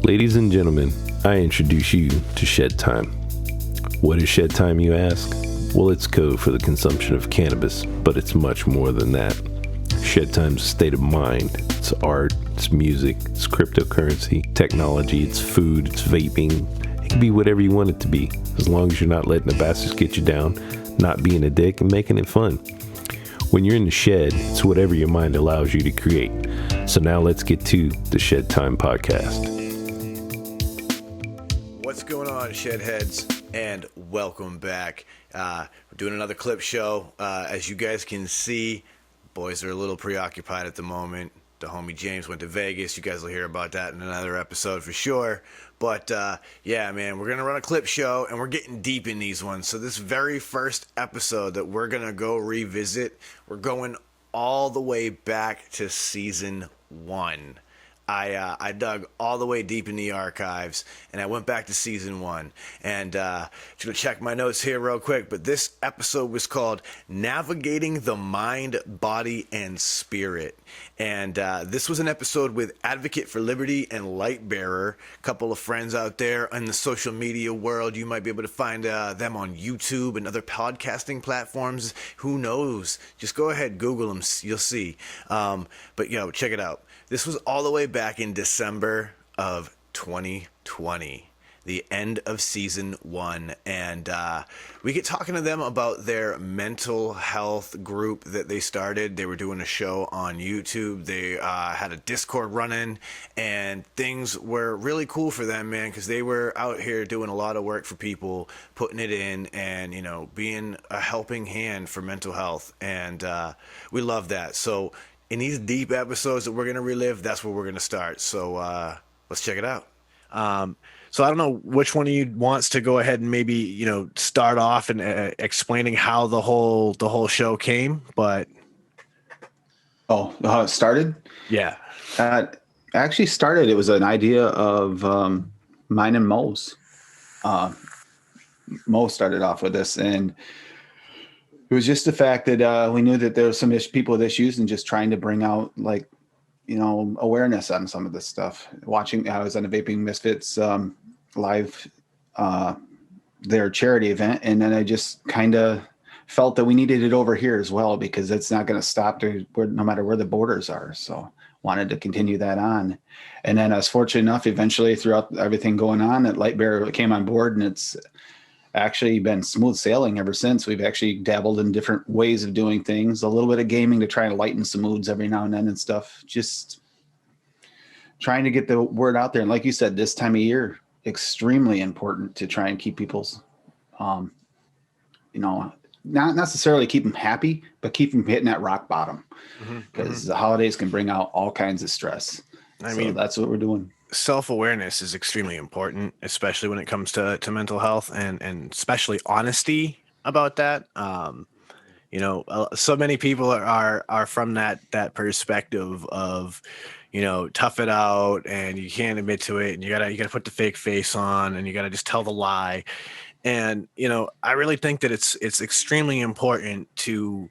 Ladies and gentlemen, I introduce you to Shedtime. What is Shedtime, you ask? Well, it's code for the consumption of cannabis, but it's much more than that. Shedtime's a state of mind. It's art, it's music, it's cryptocurrency, technology, it's food, it's vaping. It can be whatever you want it to be, as long as you're not letting the bastards get you down, not being a dick, and making it fun. When you're in the shed, it's whatever your mind allows you to create. So now let's get to the Shedtime podcast. What's going on, Shedheads, and welcome back. We're doing another clip show. As you guys can see, boys are a little preoccupied at the moment. The homie James went to Vegas. You guys will hear about that in another episode for sure. But yeah, man, we're going to run a clip show, and we're getting deep in these ones. So this very first episode that we're going to go revisit, we're going all the way back to season 1. I dug all the way deep in the archives, and I went back to season 1. And just gonna check my notes here real quick, but this episode was called Navigating the Mind, Body, and Spirit. And this was an episode with Advocate for Liberty and Lightbearer, a couple of friends out there in the social media world. You might be able to find them on YouTube and other podcasting platforms. Who knows? Just go ahead, Google them, you'll see. But, check it out. This was all the way back in December of 2020, the end of season 1. And we get talking to them about their mental health group that they started. They were doing a show on YouTube. They had a Discord running, and things were really cool for them, man, because they were out here doing a lot of work for people, putting it in and, being a helping hand for mental health. And we love that. So in these deep episodes that we're going to relive, that's where we're going to start. So let's check it out. So I don't know which one of you wants to go ahead and maybe, start off and explaining how the whole show came, but. Oh, how it started? Yeah. Actually started, it was an idea of mine and Mo's. Mo started off with this, and it was just the fact that we knew that there were some people with issues and just trying to bring out awareness on some of this stuff. I was on a Vaping Misfits live, their charity event. And then I just kind of felt that we needed it over here as well, because it's not going to stop no matter where the borders are. So wanted to continue that on. And then I was fortunate enough, eventually throughout everything going on, that Lightbearer came on board, and it's actually been smooth sailing ever since. We've actually dabbled in different ways of doing things, a little bit of gaming to try and lighten some moods every now and then and stuff, just trying to get the word out there. And like you said, this time of year, extremely important to try and keep people's, not necessarily keep them happy, but keep them hitting that rock bottom, because the holidays can bring out all kinds of stress. I mean, that's what we're doing. Self-awareness is extremely important, especially when it comes to mental health, and especially honesty about that. So many people are from that perspective of, tough it out, and you can't admit to it, and you gotta put the fake face on, and you gotta just tell the lie. And, I really think that it's extremely important to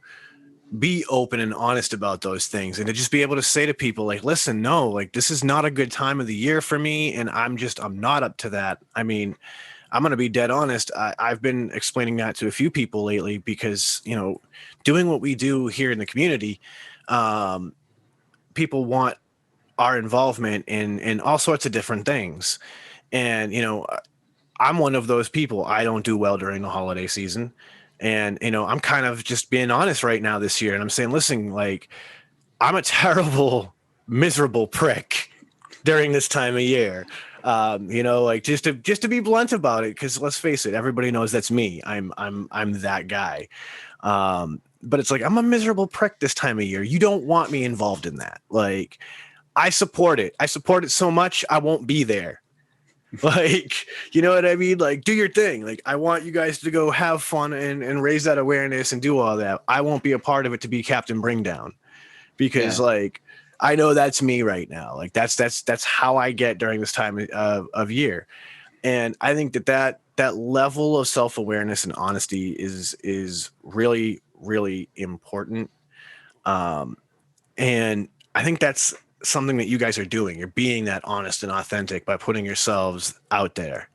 be open and honest about those things, and to just be able to say to people, like, listen, no, this is not a good time of the year for me, and I'm not up to that. I mean, I'm going to be dead honest. I've been explaining that to a few people lately, because, doing what we do here in the community, people want our involvement in all sorts of different things. And, I'm one of those people. I don't do well during the holiday season. And, I'm kind of just being honest right now this year. And I'm saying, listen, I'm a terrible, miserable prick during this time of year. Just to be blunt about it, because let's face it, everybody knows that's me. I'm that guy. But it's I'm a miserable prick this time of year. You don't want me involved in that. I support it. I support it so much, I won't be there. You know what I mean? Do your thing. I want you guys to go have fun and raise that awareness and do all that. I won't be a part of it to be Captain Bringdown, because I know that's me right now. That's how I get during this time of year. And I think that level of self-awareness and honesty is really, really important. And I think that's something that you guys are doing. You're being that honest and authentic by putting yourselves out there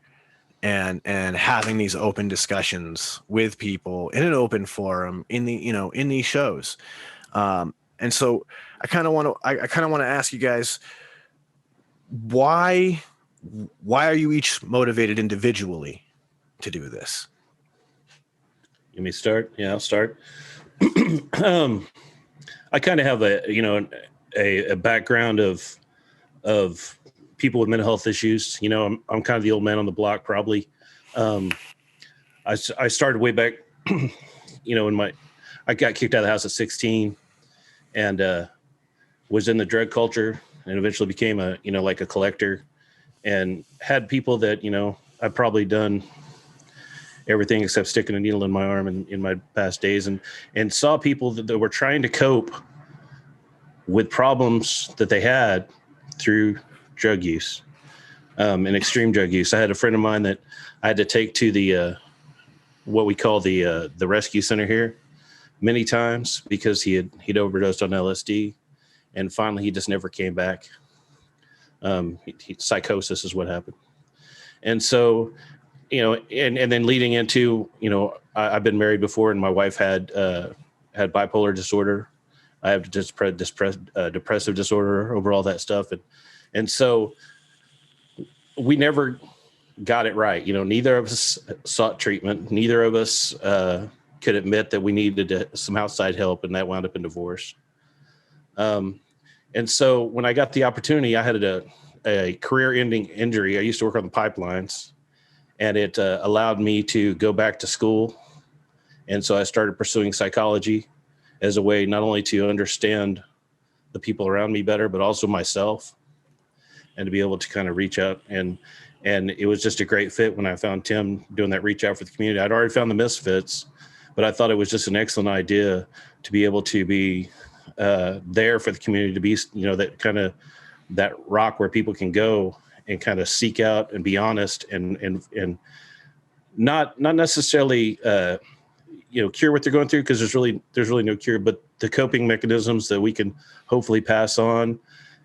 and having these open discussions with people in an open forum in the, you know, in these shows. And so I kind of want to ask you guys, why are you each motivated individually to do this? Let me start. Yeah, I'll start. I kind of have a background of people with mental health issues. You know, I'm kind of the old man on the block, probably. I started way back, you know, I got kicked out of the house at 16 and was in the drug culture and eventually became like a collector and had people that, you know, I've probably done everything except sticking a needle in my arm in my past days and saw people that were trying to cope with problems that they had through drug use, and extreme drug use. I had a friend of mine that I had to take to the what we call the rescue center here many times because he'd overdosed on LSD, and finally he just never came back. Psychosis is what happened, and so you know, and then leading into, you know, I've been married before, and my wife had bipolar disorder. I have depressive disorder over all that stuff. And so we never got it right. You know, neither of us sought treatment. Neither of us could admit that we needed some outside help, and that wound up in divorce. And so when I got the opportunity, I had a career-ending injury. I used to work on the pipelines, and it allowed me to go back to school. And so I started pursuing psychology as a way not only to understand the people around me better, but also myself, and to be able to kind of reach out. And it was just a great fit when I found Tim doing that reach out for the community. I'd already found the misfits, but I thought it was just an excellent idea to be able to be there for the community, to be, you know, that rock where people can go and kind of seek out and be honest and not necessarily, you know, cure what they're going through, because there's really no cure, but the coping mechanisms that we can hopefully pass on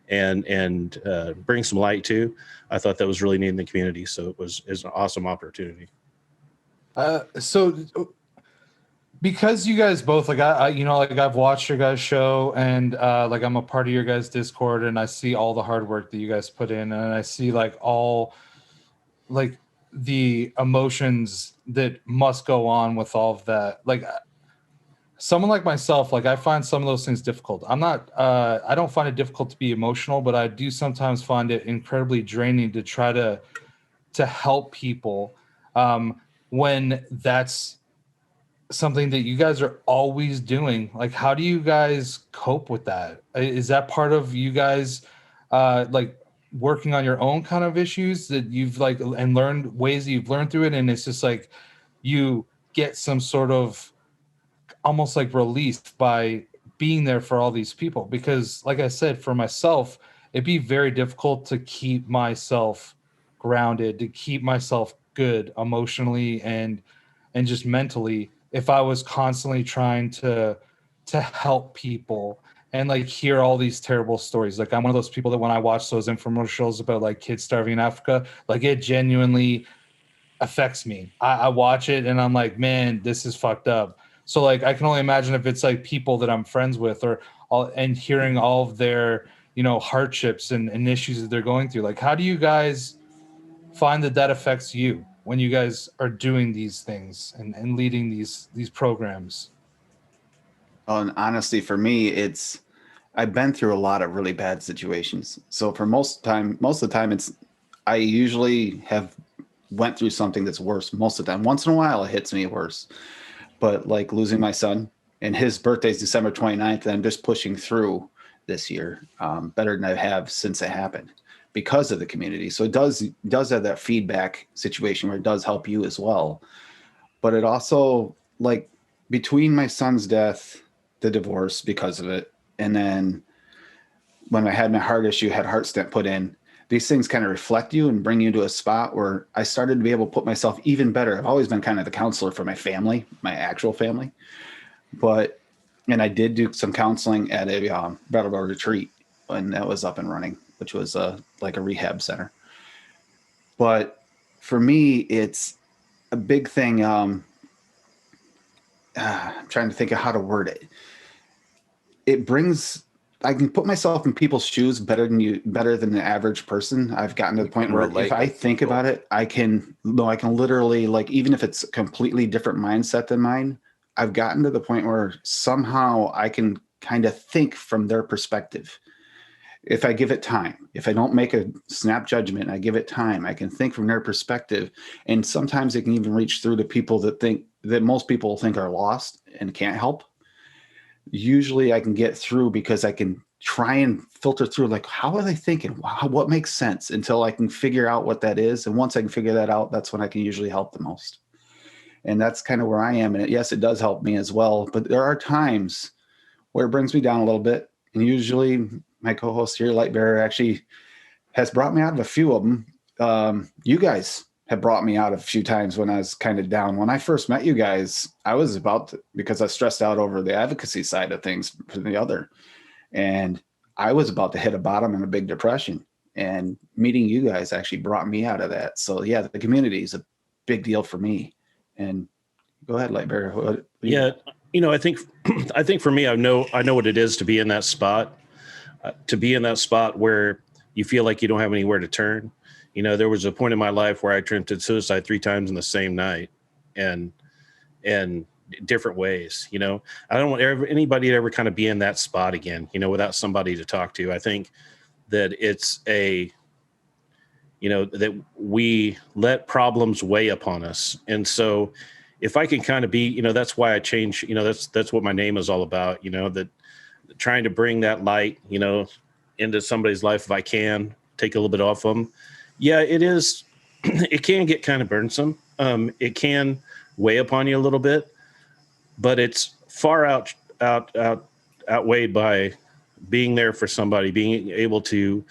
and bring some light to. I thought that was really neat in the community. So it's an awesome opportunity. So because you guys both, like, I you know, like, I've watched your guys' show, and like, I'm a part of your guys' Discord, and I see all the hard work that you guys put in, and I see like all like the emotions that must go on with all of that. Like, someone like myself, like, I find some of those things difficult. I don't find it difficult to be emotional, but I do sometimes find it incredibly draining to try to help people when that's something that you guys are always doing. Like, how do you guys cope with that? Is that part of you guys like working on your own kind of issues that you've like, and learned ways that you've learned through it, and it's just like you get some sort of almost like release by being there for all these people? Because like I said, for myself, it'd be very difficult to keep myself grounded, to keep myself good emotionally and just mentally if I was constantly trying to help people and like hear all these terrible stories. Like, I'm one of those people that when I watch those infomercials about like kids starving in Africa, like, it genuinely affects me. I watch it and I'm like, man, this is fucked up. So like, I can only imagine if it's like people that I'm friends with or all, and hearing all of their, you know, hardships and issues that they're going through. Like, how do you guys find that affects you when you guys are doing these things and leading these programs? And honestly, for me, I've been through a lot of really bad situations. So for most of the time, I usually have went through something that's worse most of the time. Once in a while, it hits me worse. But like losing my son, and his birthday's December 29th, and I'm just pushing through this year better than I have since it happened because of the community. So it does have that feedback situation where it does help you as well. But it also, like, between my son's death, the divorce because of it, and then when I had my heart issue, had heart stent put in, these things kind of reflect you and bring you to a spot where I started to be able to put myself even better. I've always been kind of the counselor for my family, my actual family. And I did do some counseling at a Brattleboro retreat. when that was up and running, which was like a rehab center. But for me, it's a big thing. I'm trying to think of how to word it. I can put myself in people's shoes better than the average person. I've gotten to the point where if I think about it, I can literally, like, even if it's a completely different mindset than mine, I've gotten to the point where somehow I can kind of think from their perspective. If I give it time, if I don't make a snap judgment, I give it time, I can think from their perspective. And sometimes it can even reach through to people that most people think are lost and can't help. Usually I can get through because I can try and filter through, like, how are they thinking? What makes sense, until I can figure out what that is. And once I can figure that out, that's when I can usually help the most. And that's kind of where I am. And yes, it does help me as well. But there are times where it brings me down a little bit. And usually my co-host here, Lightbearer, actually has brought me out of a few of them. You guys have brought me out a few times when I was kind of down. When I first met you guys, I was because I stressed out over the advocacy side of things for the other. And I was about to hit a bottom in a big depression. And meeting you guys actually brought me out of that. So yeah, the community is a big deal for me. And go ahead, Lightbearer. Yeah. I think for me, I know what it is to be in that spot, where you feel like you don't have anywhere to turn. There was a point in my life where I attempted suicide 3 times in the same night, and different ways. I don't want anybody to ever kind of be in that spot again, without somebody to talk to. I think that it's that we let problems weigh upon us. And so if I can kind of be, that's why I change, that's what my name is all about, that trying to bring that light, into somebody's life, if I can take a little bit off them. Yeah, it is. It can get kind of burdensome. It can weigh upon you a little bit, but it's far outweighed by being there for somebody, being able to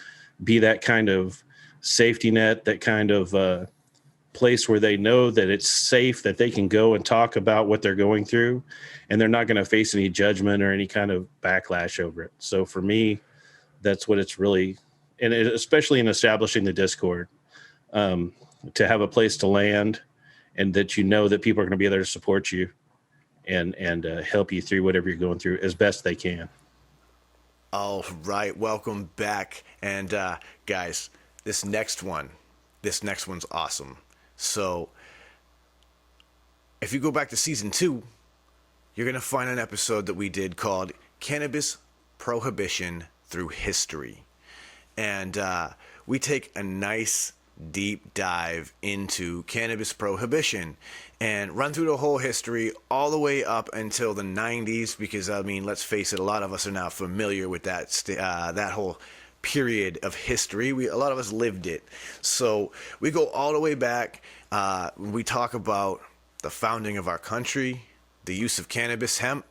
be that kind of safety net, that kind of place where they know that it's safe, that they can go and talk about what they're going through, and they're not going to face any judgment or any kind of backlash over it. So for me, that's what it's really, and especially in establishing the Discord, to have a place to land, and that that people are going to be there to support you and help you through whatever you're going through as best they can. All right, welcome back. And guys, this next one's awesome. So if you go back to season 2, you're going to find an episode that we did called Cannabis Prohibition Through History. And we take a nice deep dive into cannabis prohibition and run through the whole history all the way up until the 90s, because let's face it, a lot of us are now familiar with that whole period of history. A lot of us lived it. So we go all the way back. We talk about the founding of our country, the use of cannabis hemp,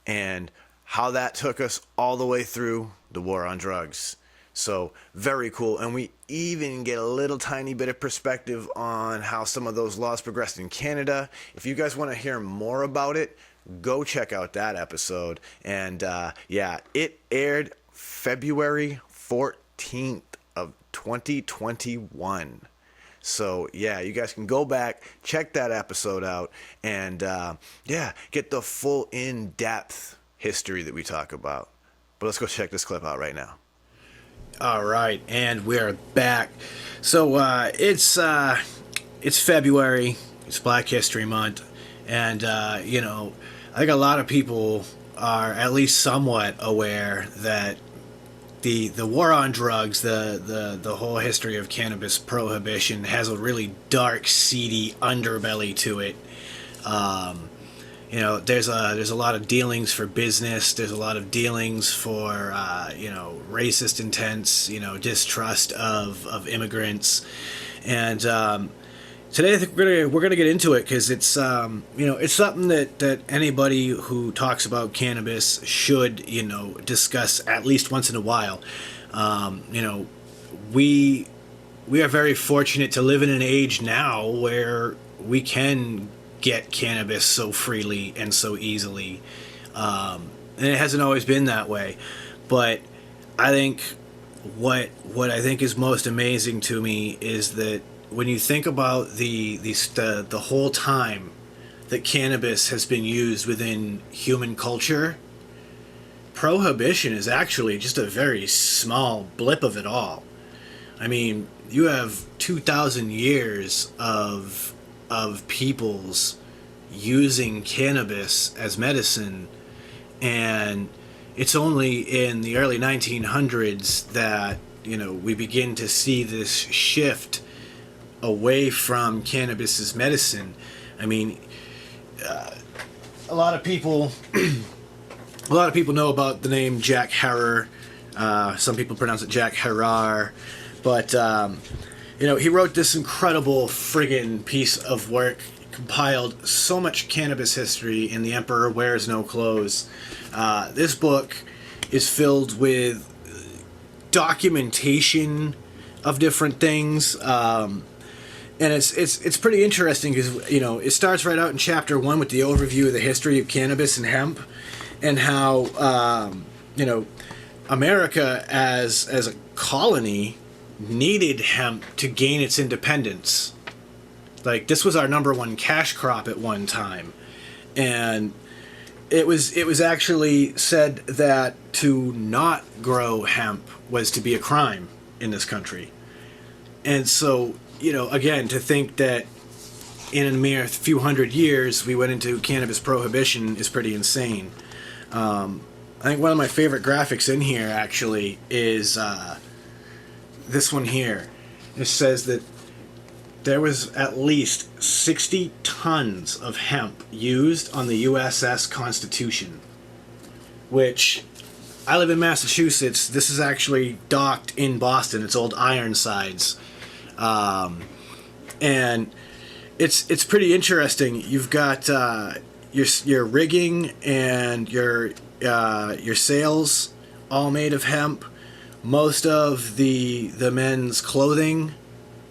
and how that took us all the way through the war on drugs. So very cool. And we even get a little tiny bit of perspective on how some of those laws progressed in Canada. If you guys want to hear more about it, go check out that episode. And it aired February 14th of 2021. So yeah, you guys can go back, check that episode out, and get the full in-depth history that we talk about. But let's go check this clip out right now. All right, and we're back. So it's February, it's Black History Month, and I think a lot of people are at least somewhat aware that the war on drugs, the whole history of cannabis prohibition has a really dark, seedy underbelly to it. There's a lot of dealings for business. There's a lot of dealings for racist intents, distrust of immigrants, and today I think we're gonna get into it because it's it's something that anybody who talks about cannabis should discuss at least once in a while. We are very fortunate to live in an age now where we can get cannabis so freely and so easily, and it hasn't always been that way. But I think what I think is most amazing to me is that when you think about the whole time that cannabis has been used within human culture, prohibition is actually just a very small blip of it all. I mean, you have 2,000 years of peoples using cannabis as medicine, and it's only in the early 1900s that, you know, we begin to see this shift away from cannabis as medicine. I mean, a lot of people know about the name Jack Herer. Some people pronounce it Jack Herer, but you know, he wrote this incredible friggin' piece of work, compiled so much cannabis history in The Emperor Wears No Clothes. This book is filled with documentation of different things, and it's pretty interesting because, you know, it starts right out in chapter 1 with the overview of the history of cannabis and hemp, and how you know, America as a colony needed hemp to gain its independence. Like, this was our number one cash crop at one time, and it was actually said that to not grow hemp was to be a crime in this country. And so, you know, again, to think that in a mere few hundred years we went into cannabis prohibition is pretty insane. I think one of my favorite graphics in here actually is this one here. It says that there was at least 60 tons of hemp used on the USS Constitution, which, I live in Massachusetts. This is actually docked in Boston. It's old Ironsides. And it's pretty interesting. You've got your rigging and your sails all made of hemp. Most of the men's clothing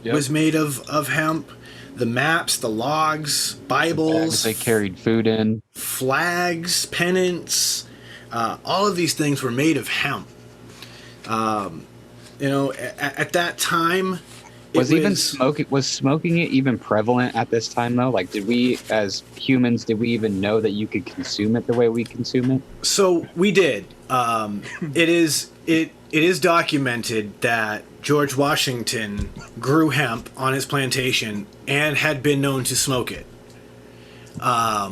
was made of hemp. The maps, the logs, Bibles, they carried food in, flags, pennants, all of these things were made of hemp. You know, at that time, was smoking it even prevalent at this time though? Like, did we as humans, did we even know that you could consume it the way we consume it? So we did. It is documented that George Washington grew hemp on his plantation and had been known to smoke it. Our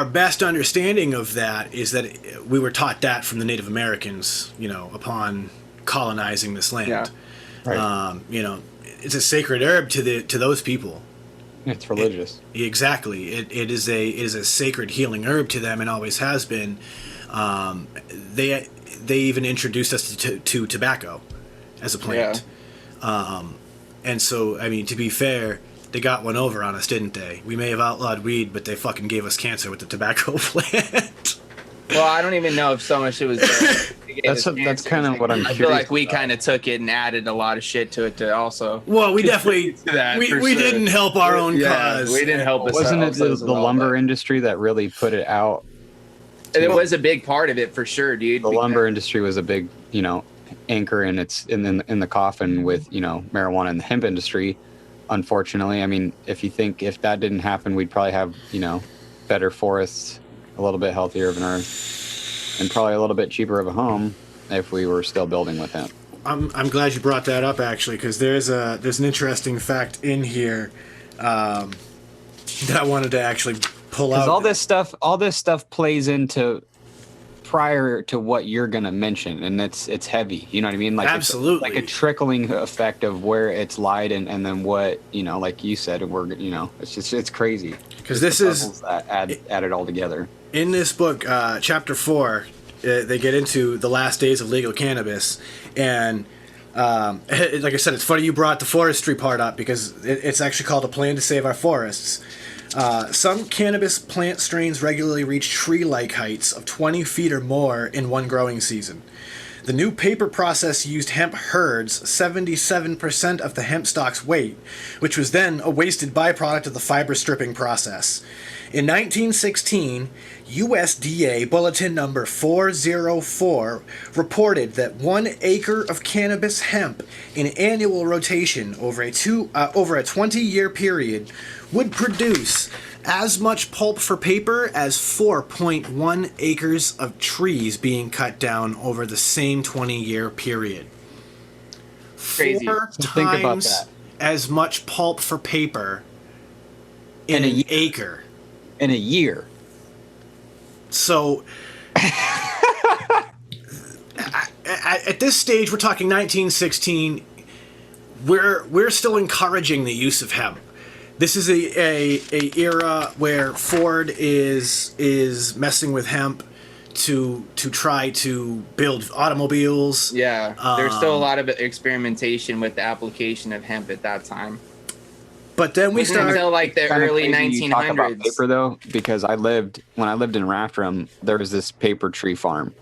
best understanding of that is that we were taught that from the Native Americans, you know, upon colonizing this land. Yeah. Right. You know, it's a sacred herb to those people. It's religious. Exactly. It is a sacred healing herb to them and always has been. They even introduced us to tobacco as a plant. Yeah. And so, I mean, to be fair, they got one over on us, didn't they? We may have outlawed weed, but they fucking gave us cancer with the tobacco plant. Well, I don't even know if so much it was. That's kind of what I'm curious. I feel like we kind of took it and added a lot of shit to it to also. Well, we definitely we didn't help our own cause. We didn't help us. Wasn't it the lumber industry that really put it out? It was a big part of it for sure, dude. The lumber industry was a big, you know, anchor in the coffin with, you know, marijuana and the hemp industry. Unfortunately, I mean, if that didn't happen, we'd probably have, you know, better forests, a little bit healthier of an earth, and probably a little bit cheaper of a home if we were still building with hemp. I'm glad you brought that up, actually, because there's an interesting fact in here that I wanted to actually pull out. Because all this stuff plays into prior to what you're gonna mention, and it's heavy. You know what I mean? Like, absolutely, it's like a trickling effect of where it's lied and then what, you know, like you said, it's crazy. Because this is that add it all together. In this book, chapter 4, they get into the last days of legal cannabis, and like I said, it's funny you brought the forestry part up because it's actually called A Plan to Save Our Forests. Some cannabis plant strains regularly reach tree-like heights of 20 feet or more in one growing season. The new paper process used hemp herds 77% of the hemp stalk's weight, which was then a wasted byproduct of the fiber stripping process. In 1916, USDA Bulletin Number 404 reported that 1 acre of cannabis hemp in annual rotation over a 20-year period would produce as much pulp for paper as 4.1 acres of trees being cut down over the same 20-year period. Crazy. 4 So think about times that. as much pulp for paper in an acre. In a year. So at this stage, we're talking 1916. We're still encouraging the use of hemp. This is a era where Ford is messing with hemp to try to build automobiles. Yeah, there's still a lot of experimentation with the application of hemp at that time. But then we start until like the Kinda early crazy you talk about 1900s. paper though, because when I lived in Rathdrum, there was this paper tree farm,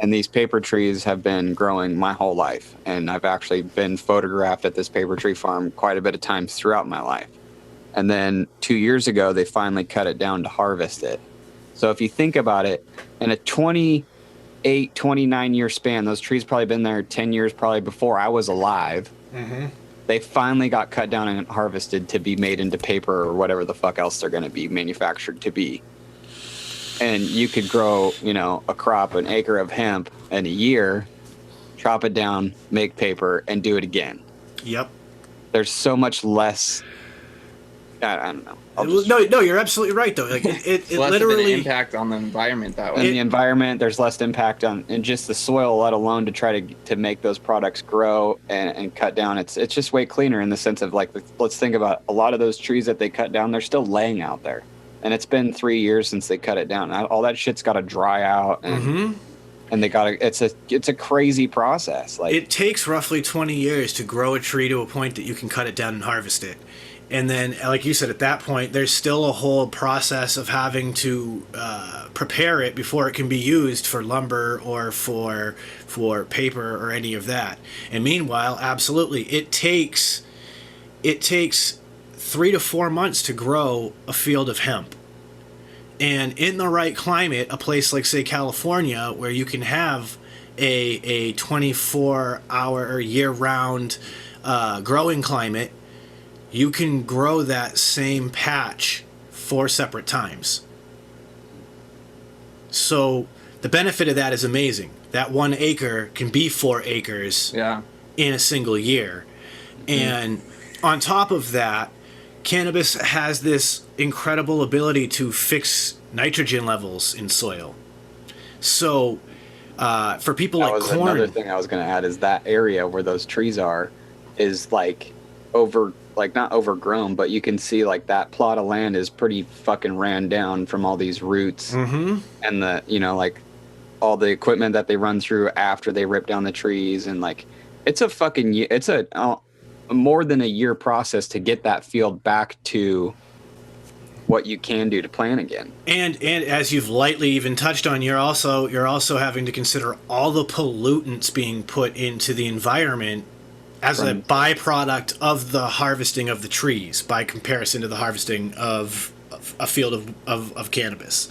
and these paper trees have been growing my whole life, and I've actually been photographed at this paper tree farm quite a bit of times throughout my life. And then 2 years ago, they finally cut it down to harvest it. So if you think about it, in a 28, 29-year span, those trees probably been there 10 years probably before I was alive. Mm-hmm. They finally got cut down and harvested to be made into paper or whatever the fuck else they're going to be manufactured to be. And you could grow, a crop, an acre of hemp in a year, chop it down, make paper, and do it again. Yep. There's so much less. I don't know. No, you're absolutely right though. Like it Less literally of an impact on the environment that way. In the environment, there's less impact on in just the soil, let alone to try to make those products grow and cut down. It's just way cleaner in the sense of like, let's think about a lot of those trees that they cut down. They're still laying out there, and it's been 3 years since they cut it down. All that shit's got to dry out, and they got to. It's a crazy process. Like it takes roughly 20 years to grow a tree to a point that you can cut it down and harvest it. And then, like you said, at that point, there's still a whole process of having to prepare it before it can be used for lumber or for paper or any of that. And meanwhile, absolutely, it takes 3 to 4 months to grow a field of hemp. And in the right climate, a place like, say, California, where you can have a 24-hour or year-round growing climate, you can grow that same patch 4 separate times. So the benefit of that is amazing. That 1 acre can be 4 acres in a single year. And on top of that, cannabis has this incredible ability to fix nitrogen levels in soil. So for people that like was corn... Another thing I was going to add is that area where those trees are is like not overgrown, but you can see like that plot of land is pretty fucking ran down from all these roots and the like all the equipment that they run through after they rip down the trees, and like it's a more than a year process to get that field back to what you can do to plant again. And as you've lightly even touched on, you're also having to consider all the pollutants being put into the environment as a byproduct of the harvesting of the trees by comparison to the harvesting of a field of cannabis.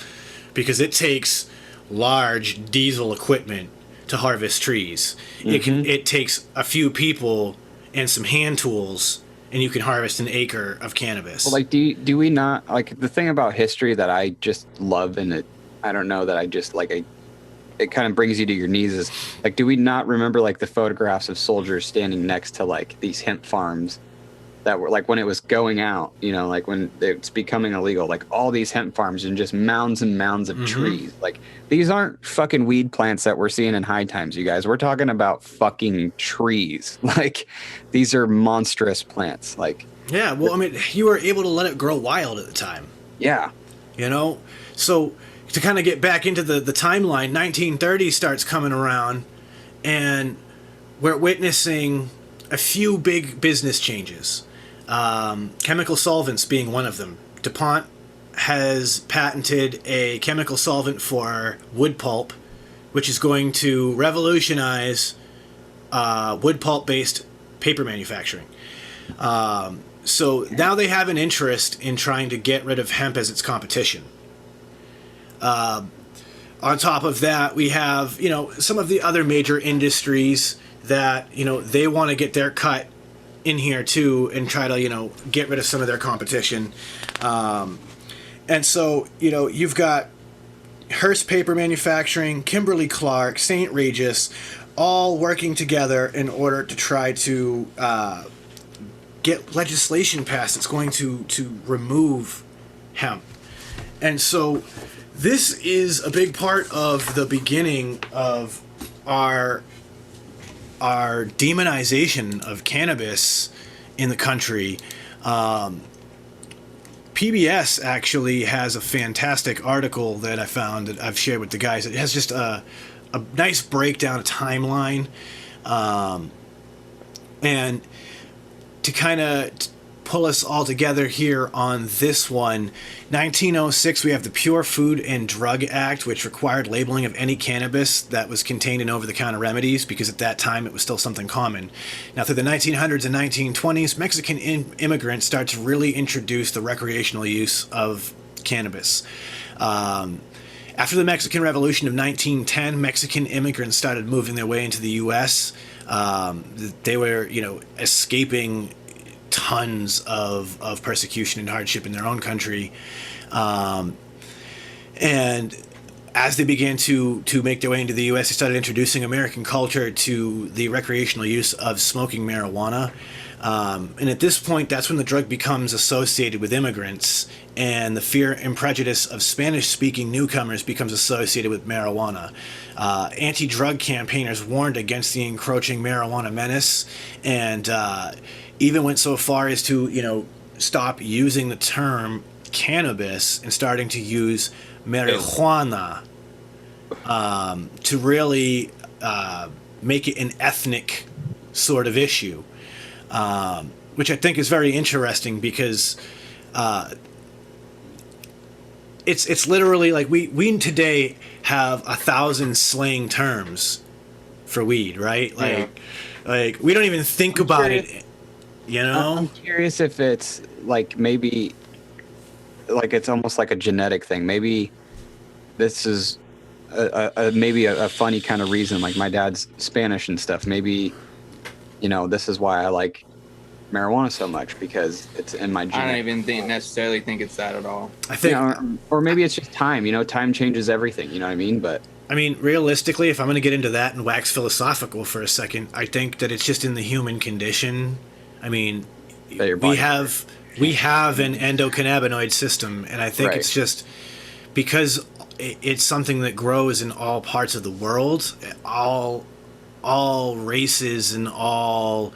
Because it takes large diesel equipment to harvest trees. It takes a few people and some hand tools, and you can harvest an acre of cannabis. Well, like, do we not, like, the thing about history that I just love, and I don't know that I just, like, it kind of brings you to your knees is, like, do we not remember, like, the photographs of soldiers standing next to, like, these hemp farms that were, like, when it was going out, like, when it's becoming illegal, like, all these hemp farms and just mounds and mounds of trees. Like, these aren't fucking weed plants that we're seeing in High Times, you guys. We're talking about fucking trees. Like, these are monstrous plants. Like, yeah, well, I mean, you were able to let it grow wild at the time. Yeah. So to kind of get back into the timeline, 1930 starts coming around, and we're witnessing a few big business changes. Chemical solvents being one of them. DuPont has patented a chemical solvent for wood pulp, which is going to revolutionize wood pulp based paper manufacturing. So now they have an interest in trying to get rid of hemp as its competition. On top of that, we have, some of the other major industries that, they want to get their cut in here too and try to, get rid of some of their competition. And so, you've got Hearst Paper Manufacturing, Kimberly-Clark, St. Regis, all working together in order to try to get legislation passed that's going to remove hemp. And so this is a big part of the beginning of our demonization of cannabis in the country. PBS actually has a fantastic article that I found that I've shared with the guys. It has just a nice breakdown, a timeline, and to kind of pull us all together here on this one. 1906, we have the Pure Food and Drug Act, which required labeling of any cannabis that was contained in over-the-counter remedies, because at that time it was still something common. Now, through the 1900s and 1920s, Mexican immigrants start to really introduce the recreational use of cannabis. After the Mexican Revolution of 1910, Mexican immigrants started moving their way into the U.S. They were, escaping tons of persecution and hardship in their own country. And as they began to make their way into the U.S., they started introducing American culture to the recreational use of smoking marijuana. And at this point, that's when the drug becomes associated with immigrants, and the fear and prejudice of Spanish-speaking newcomers becomes associated with marijuana. Anti-drug campaigners warned against the encroaching marijuana menace, and even went so far as to, stop using the term cannabis and starting to use marijuana to really make it an ethnic sort of issue. Which I think is very interesting, because it's literally like we today have 1,000 slang terms for weed, right? Like we don't even think about it. I'm curious if it's like maybe like it's almost like a genetic thing. Maybe this is maybe a funny kind of reason. Like my dad's Spanish and stuff. Maybe this is why I like marijuana so much, because it's in my genes. I don't even necessarily think it's that at all. I think, or maybe it's just time. Time changes everything. You know what I mean? But I mean, realistically, if I'm going to get into that and wax philosophical for a second, I think that it's just in the human condition. I mean, we have an endocannabinoid system, and I think it's just because it's something that grows in all parts of the world, all races and all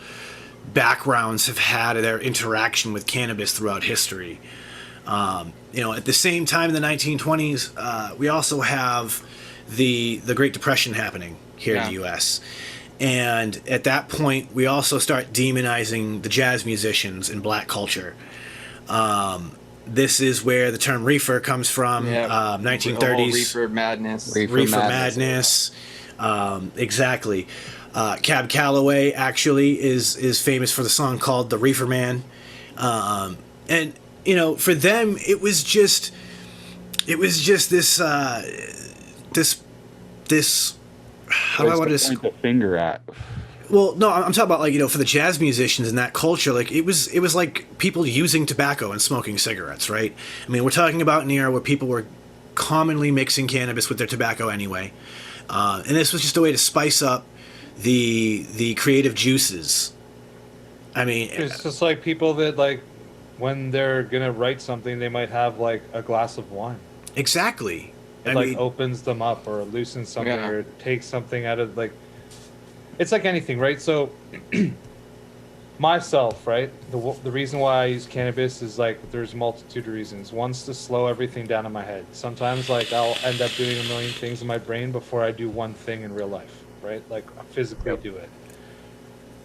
backgrounds have had their interaction with cannabis throughout history. At the same time in the 1920s, we also have the Great Depression happening here in the U.S. And at that point, we also start demonizing the jazz musicians in black culture. This is where the term reefer comes from, 1930s. Reefer madness. Reefer madness. Exactly. Cab Calloway actually is famous for the song called "The Reefer Man," and for them it was just this how do I want to point the finger at? Well, no, I'm talking about for the jazz musicians in that culture, it was like people using tobacco and smoking cigarettes, right? I mean, we're talking about an era where people were commonly mixing cannabis with their tobacco anyway, and this was just a way to spice up the creative juices. I mean, it's just like people that when they're gonna write something, they might have a glass of wine. Exactly. It opens them up or loosens something or takes something out of it's like anything, right? So myself, right? The reason why I use cannabis is there's a multitude of reasons. One's to slow everything down in my head. Sometimes I'll end up doing a million things in my brain before I do one thing in real life, right? I physically do it.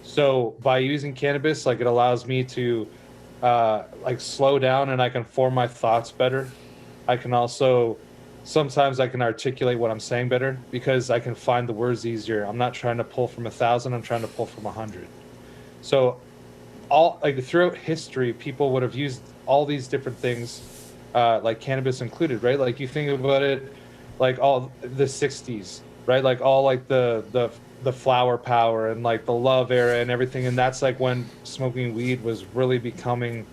So by using cannabis, it allows me to slow down, and I can form my thoughts better. I can also sometimes I can articulate what I'm saying better because I can find the words easier. I'm not trying to pull from 1,000, I'm trying to pull from 100. So all like throughout history, people would have used all these different things, like cannabis included, right? Like you think about it, like all the 60s, right? Like all like the flower power and like the love era and everything. And that's like when smoking weed was really becoming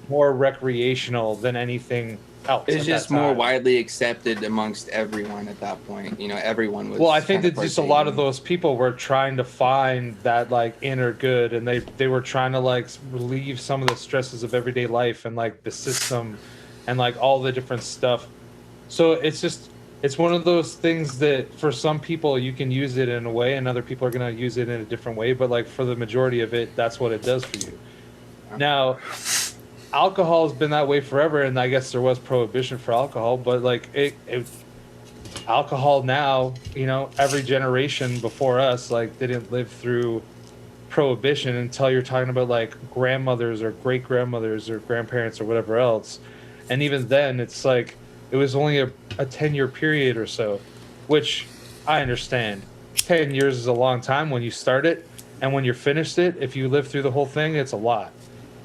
more recreational than anything else. It's just more widely accepted amongst everyone at that point. You know, everyone was. Well, I think that just a lot of those people were trying to find that like inner good, and they were trying to like relieve some of the stresses of everyday life and like the system and like all the different stuff. So it's one of those things that for some people you can use it in a way and other people are going to use it in a different way, but like for the majority of it, that's what it does for you. Now, alcohol has been that way forever, and I guess there was prohibition for alcohol, but like alcohol now, you know, every generation before us like didn't live through prohibition until you're talking about like grandmothers or great grandmothers or grandparents or whatever else. And even then it's like it was only a 10-year period or so, which I understand. 10 years is a long time when you start it, and when you're finished it, if you live through the whole thing, it's a lot.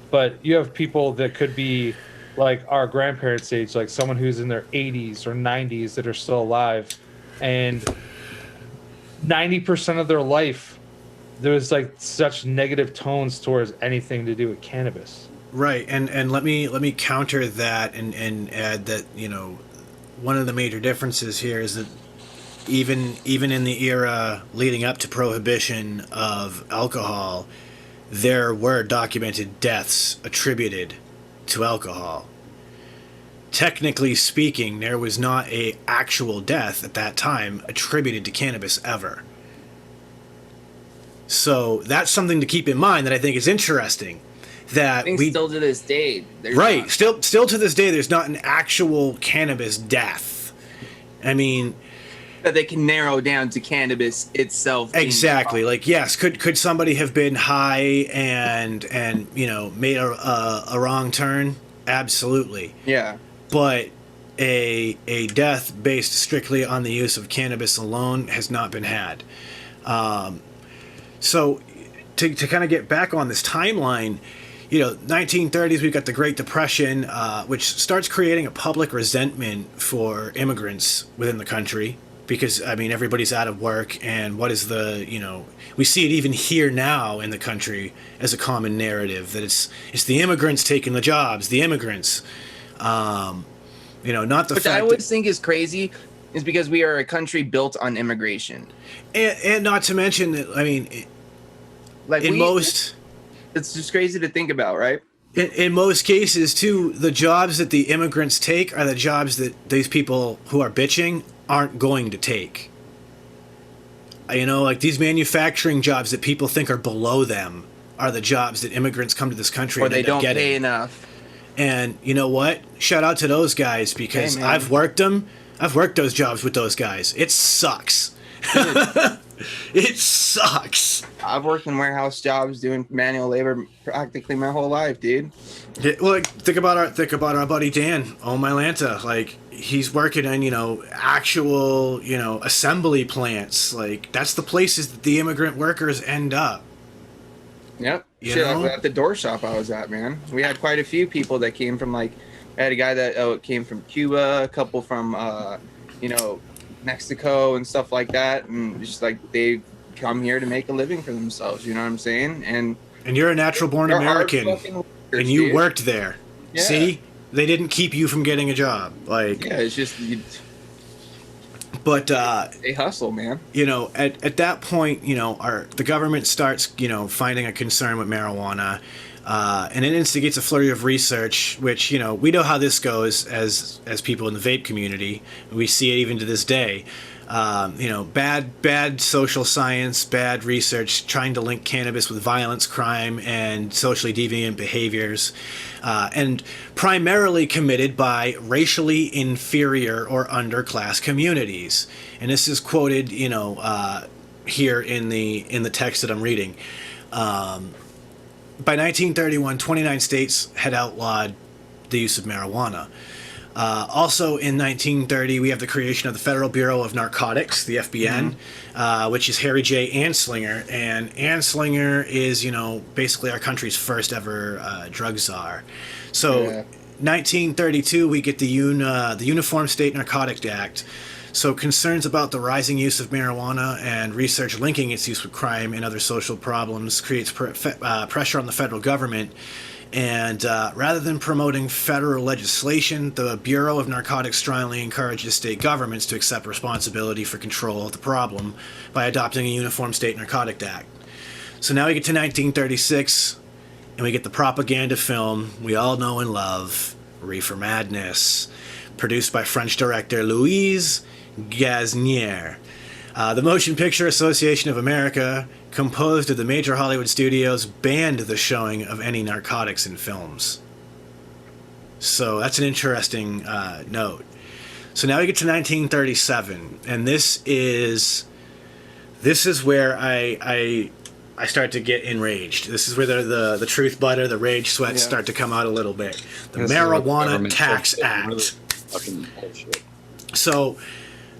But you have people that could be like our grandparents' age, like someone who's in their 80s or 90s that are still alive, and 90% of their life there was like such negative tones towards anything to do with cannabis. Right, and let me counter that and add that, you know, one of the major differences here is that even in the era leading up to prohibition of alcohol, there were documented deaths attributed to alcohol. Technically speaking, there was not a actual death at that time attributed to cannabis ever. So that's something to keep in mind that I think is interesting. That still to this day, right? Still to this day, there's not an actual cannabis death. I mean, that they can narrow down to cannabis itself. Exactly. Like, yes, could somebody have been high and you know made a wrong turn? Absolutely. Yeah. But a death based strictly on the use of cannabis alone has not been had. So to kind of get back on this timeline, you know, 1930s, we've got the Great Depression, which starts creating a public resentment for immigrants within the country because, I mean, everybody's out of work. And what is you know, we see it even here now in the country as a common narrative that it's the immigrants taking the jobs, the immigrants. You know, not the Which fact I always think is crazy is because we are a country built on immigration. And not to mention that, I mean, like most... It's just crazy to think about, right? In most cases, too, the jobs that the immigrants take are the jobs that these people who are bitching aren't going to take. You know, like these manufacturing jobs that people think are below them are the jobs that immigrants come to this country and they end up don't getting. pay enough. And you know what? Shout out to those guys because Hey, I've worked them. I've worked those jobs with those guys. It sucks. It sucks. I've worked in warehouse jobs doing manual labor practically my whole life, dude. Yeah, well, like, think about our buddy Dan on Mylanta. Like he's working in, you know, actual, you know, assembly plants. Like that's the places that the immigrant workers end up. Yep. You Shit, know? at the door shop I was at, man. We had quite a few people that came from like, I had a guy that came from Cuba, a couple from, you know, Mexico and stuff like that, and just like they come here to make a living for themselves. You know what I'm saying? And you're a natural born American, and you dude. worked there. Yeah. See, they didn't keep you from getting a job. Like yeah, it's just. But they hustle, man. You know, at that point, you know, the government starts, you know, finding a concern with marijuana, and it instigates a flurry of research, which, you know, we know how this goes as people in the vape community. We see it even to this day. You know, bad social science, bad research, trying to link cannabis with violence, crime, and socially deviant behaviors, and primarily committed by racially inferior or underclass communities. And this is quoted, you know, here in the text that I'm reading. By 1931, 29 states had outlawed the use of marijuana. Also in 1930, we have the creation of the Federal Bureau of Narcotics, the FBN, which is Harry J. Anslinger. And Anslinger is, basically our country's first ever drug czar. So 1932, we get the Uniform State Narcotics Act. So concerns about the rising use of marijuana and research linking its use with crime and other social problems creates pressure on the federal government. And rather than promoting federal legislation, the Bureau of Narcotics strongly encourages state governments to accept responsibility for control of the problem by adopting a Uniform State Narcotics Act. So now we get to 1936, and we get the propaganda film we all know and love, Reefer Madness, produced by French director Louise Gasnier. The Motion Picture Association of America, composed of the major Hollywood studios, banned the showing of any narcotics in films. So that's an interesting note. So now we get to 1937, and this is where I start to get enraged. This is where the truth butter, the rage sweats start to come out a little bit. The Marijuana Tax Act. So,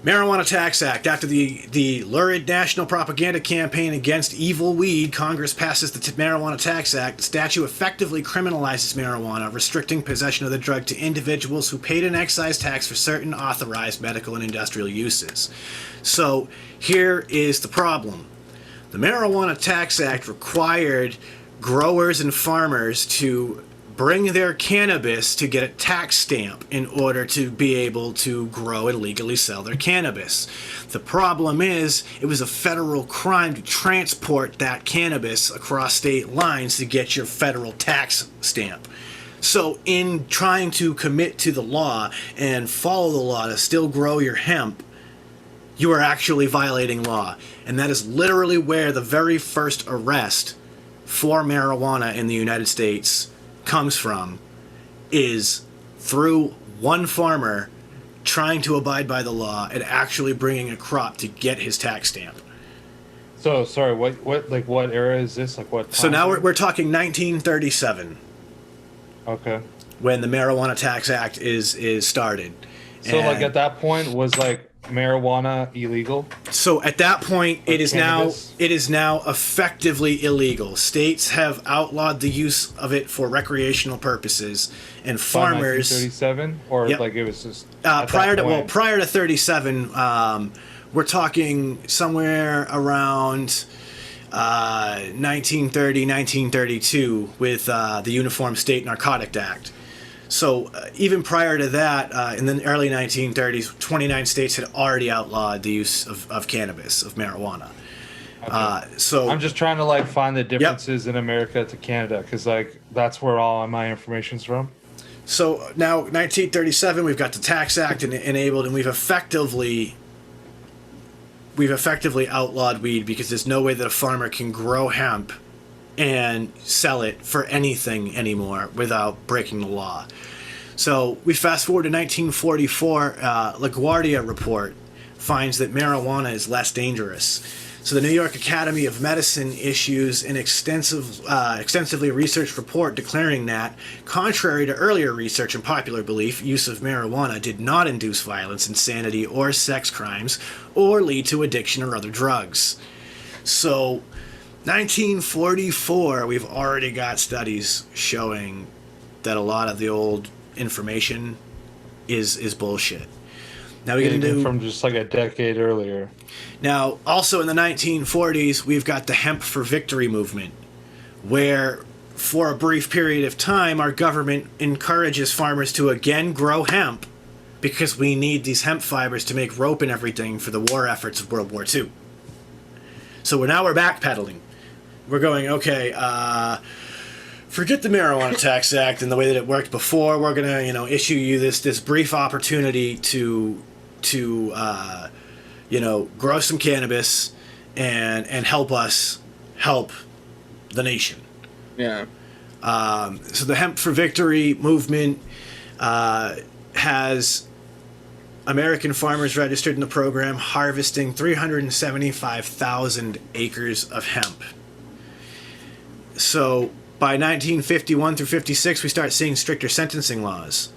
Marijuana Tax Act. After the lurid national propaganda campaign against evil weed, Congress passes the Marijuana Tax Act. The statute effectively criminalizes marijuana, restricting possession of the drug to individuals who paid an excise tax for certain authorized medical and industrial uses. So, here is the problem. The Marijuana Tax Act required growers and farmers to bring their cannabis to get a tax stamp in order to be able to grow and legally sell their cannabis. The problem is, it was a federal crime to transport that cannabis across state lines to get your federal tax stamp. So in trying to commit to the law and follow the law to still grow your hemp, you are actually violating law. And that is literally where the very first arrest for marijuana in the United States comes from, is through one farmer trying to abide by the law and actually bringing a crop to get his tax stamp. So sorry, what era is this? Like what time? So now we're talking 1937. Okay. When the Marijuana Tax Act is started. So like at that point was like marijuana illegal? So at that point, it is cannabis? now effectively illegal. States have outlawed the use of it for recreational purposes, and farmers. 1937, or Yep. like it was just prior to 37, we're talking somewhere around 1930, 1932 with the Uniform State Narcotics Act. So even prior to that, in the early 1930s, 29 states had already outlawed the use of cannabis, of marijuana. Okay. So I'm just trying to like find the differences in America to Canada, because like that's where all my information's from. So now 1937, we've got the Tax Act enabled, and we've effectively outlawed weed, because there's no way that a farmer can grow hemp and sell it for anything anymore without breaking the law. So we fast forward to 1944, LaGuardia report finds that marijuana is less dangerous. So the New York Academy of Medicine issues an extensively researched report declaring that, contrary to earlier research and popular belief, use of marijuana did not induce violence, insanity, or sex crimes, or lead to addiction or other drugs. So 1944, we've already got studies showing that a lot of the old information is bullshit. Now we get into from just like a decade earlier. Now, also in the 1940s, we've got the Hemp for Victory movement, where for a brief period of time, our government encourages farmers to again grow hemp because we need these hemp fibers to make rope and everything for the war efforts of World War II. So we're backpedaling. We're going, okay, forget the Marijuana Tax Act and the way that it worked before. We're going to, issue you this brief opportunity to grow some cannabis and help us help the nation. Yeah. So the Hemp for Victory movement has American farmers registered in the program harvesting 375,000 acres of hemp. So by 1951 through 56, we start seeing stricter sentencing laws.